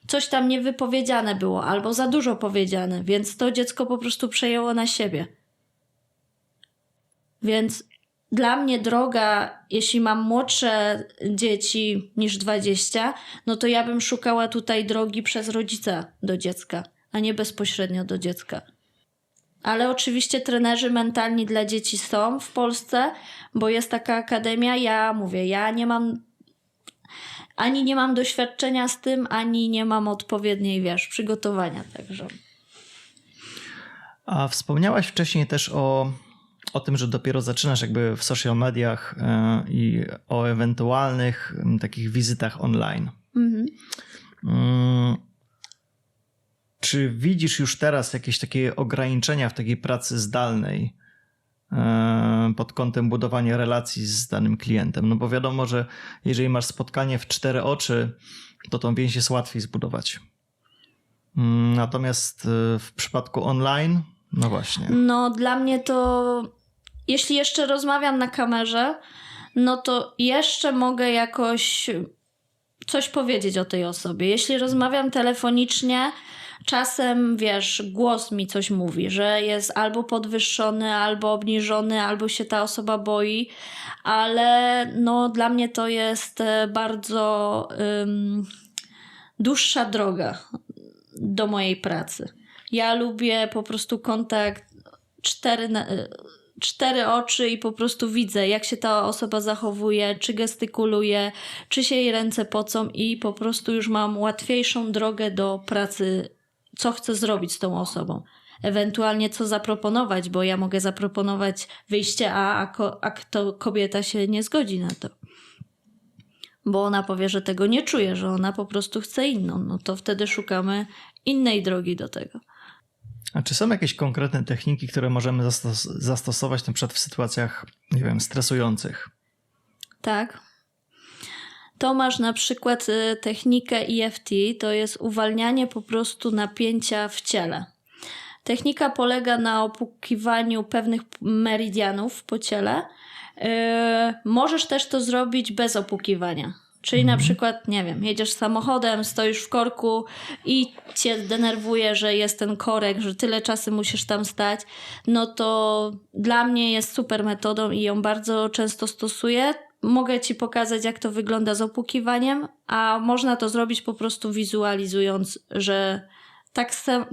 Coś tam niewypowiedziane było, albo za dużo powiedziane, więc to dziecko po prostu przejęło na siebie. Więc dla mnie droga, jeśli mam młodsze dzieci niż 20, no to ja bym szukała tutaj drogi przez rodzica do dziecka, a nie bezpośrednio do dziecka. Ale oczywiście trenerzy mentalni dla dzieci są w Polsce, bo jest taka akademia. Ja mówię, ja nie mam doświadczenia z tym, ani nie mam odpowiedniej, wiesz, przygotowania, także. A wspomniałaś wcześniej też o tym, że dopiero zaczynasz jakby w social mediach i o ewentualnych takich wizytach online. Czy widzisz już teraz jakieś takie ograniczenia w takiej pracy zdalnej pod kątem budowania relacji z danym klientem? No bo wiadomo, że jeżeli masz spotkanie w 4 oczy, to tą więź jest łatwiej zbudować. Natomiast w przypadku online, no właśnie. No dla mnie to, jeśli jeszcze rozmawiam na kamerze, no to jeszcze mogę jakoś coś powiedzieć o tej osobie. Jeśli rozmawiam telefonicznie, czasem, wiesz, głos mi coś mówi, że jest albo podwyższony, albo obniżony, albo się ta osoba boi, ale no dla mnie to jest bardzo dłuższa droga do mojej pracy. Ja lubię po prostu kontakt 4 oczy i po prostu widzę, jak się ta osoba zachowuje, czy gestykuluje, czy się jej ręce pocą i po prostu już mam łatwiejszą drogę do pracy, co chcę zrobić z tą osobą. Ewentualnie co zaproponować, bo ja mogę zaproponować wyjście a to kobieta się nie zgodzi na to. Bo ona powie, że tego nie czuje, że ona po prostu chce inną. No to wtedy szukamy innej drogi do tego. A czy są jakieś konkretne techniki, które możemy zastosować na przykład w sytuacjach, nie wiem, stresujących? Tak. to masz na przykład technikę EFT, to jest uwalnianie po prostu napięcia w ciele. Technika polega na opukiwaniu pewnych meridianów po ciele. Możesz też to zrobić bez opukiwania. Czyli na przykład, nie wiem, jedziesz samochodem, stoisz w korku i cię denerwuje, że jest ten korek, że tyle czasu musisz tam stać, no to dla mnie jest super metodą i ją bardzo często stosuję. Mogę ci pokazać, jak to wygląda z opukiwaniem, a można to zrobić po prostu wizualizując, że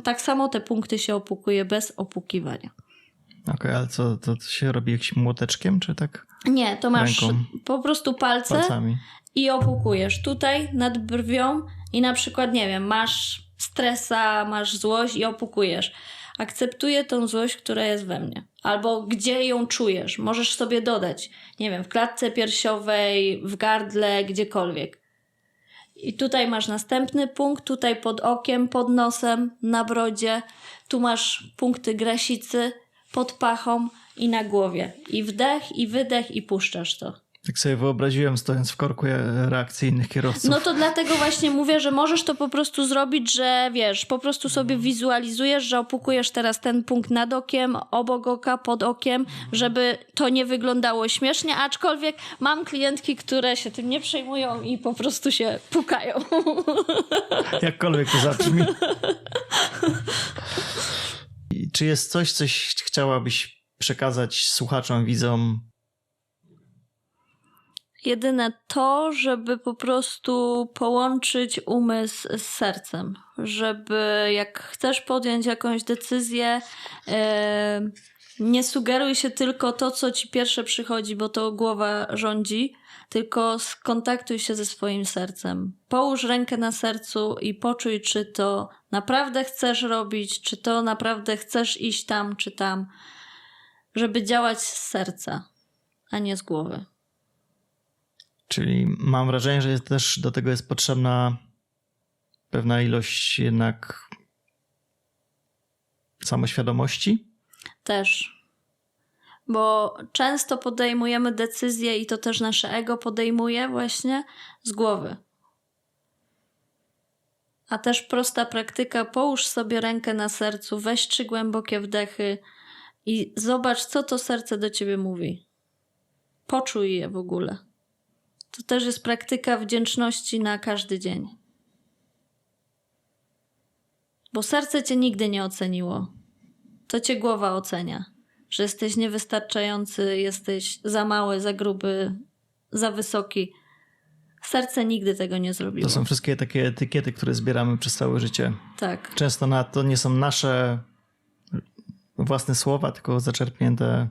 tak samo te punkty się opukuje bez opukiwania. Okej, ale co, to się robi jakimś młoteczkiem, czy tak Nie, to masz ręką, po prostu palcami? i opukujesz tutaj nad brwią i na przykład, nie wiem, masz stresa, masz złość i opukujesz. Akceptuję tą złość, która jest we mnie. Albo gdzie ją czujesz. Możesz sobie dodać, nie wiem, w klatce piersiowej, w gardle, gdziekolwiek. I tutaj masz następny punkt, tutaj pod okiem, pod nosem, na brodzie. Tu masz punkty grasicy, pod pachą i na głowie. I wdech, i wydech, i puszczasz to. Tak sobie wyobraziłem, stojąc w korku, reakcję innych kierowców. No to dlatego właśnie mówię, że możesz to po prostu zrobić, że wiesz, po prostu sobie wizualizujesz, że opukujesz teraz ten punkt nad okiem, obok oka, pod okiem, żeby to nie wyglądało śmiesznie, aczkolwiek mam klientki, które się tym nie przejmują i po prostu się pukają. Jakkolwiek to zabrzmi. I czy jest coś chciałabyś przekazać słuchaczom, widzom? Jedyne to, żeby po prostu połączyć umysł z sercem. Żeby jak chcesz podjąć jakąś decyzję, nie sugeruj się tylko to, co ci pierwsze przychodzi, bo to głowa rządzi, tylko skontaktuj się ze swoim sercem. Połóż rękę na sercu i poczuj, czy to naprawdę chcesz robić, czy to naprawdę chcesz iść tam, czy tam. Żeby działać z serca, a nie z głowy. Czyli mam wrażenie, że też do tego jest potrzebna pewna ilość jednak samoświadomości. Też. Bo często podejmujemy decyzje i to też nasze ego podejmuje właśnie z głowy. A też prosta praktyka, połóż sobie rękę na sercu, weź 3 głębokie wdechy i zobacz, co to serce do ciebie mówi. Poczuj je w ogóle. To też jest praktyka wdzięczności na każdy dzień. Bo serce cię nigdy nie oceniło. To cię głowa ocenia. Że jesteś niewystarczający, jesteś za mały, za gruby, za wysoki. Serce nigdy tego nie zrobiło. To są wszystkie takie etykiety, które zbieramy przez całe życie. Tak. Często to nie są nasze własne słowa, tylko zaczerpnięte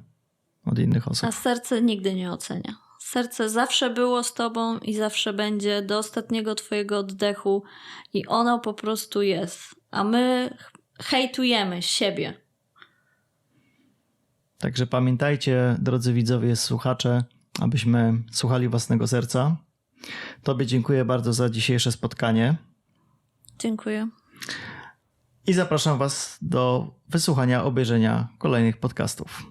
od innych osób. A serce nigdy nie ocenia. Serce zawsze było z tobą i zawsze będzie do ostatniego twojego oddechu i ono po prostu jest. A my hejtujemy siebie. Także pamiętajcie, drodzy widzowie, słuchacze, abyśmy słuchali własnego serca. Tobie dziękuję bardzo za dzisiejsze spotkanie. Dziękuję. I zapraszam was do wysłuchania, obejrzenia kolejnych podcastów.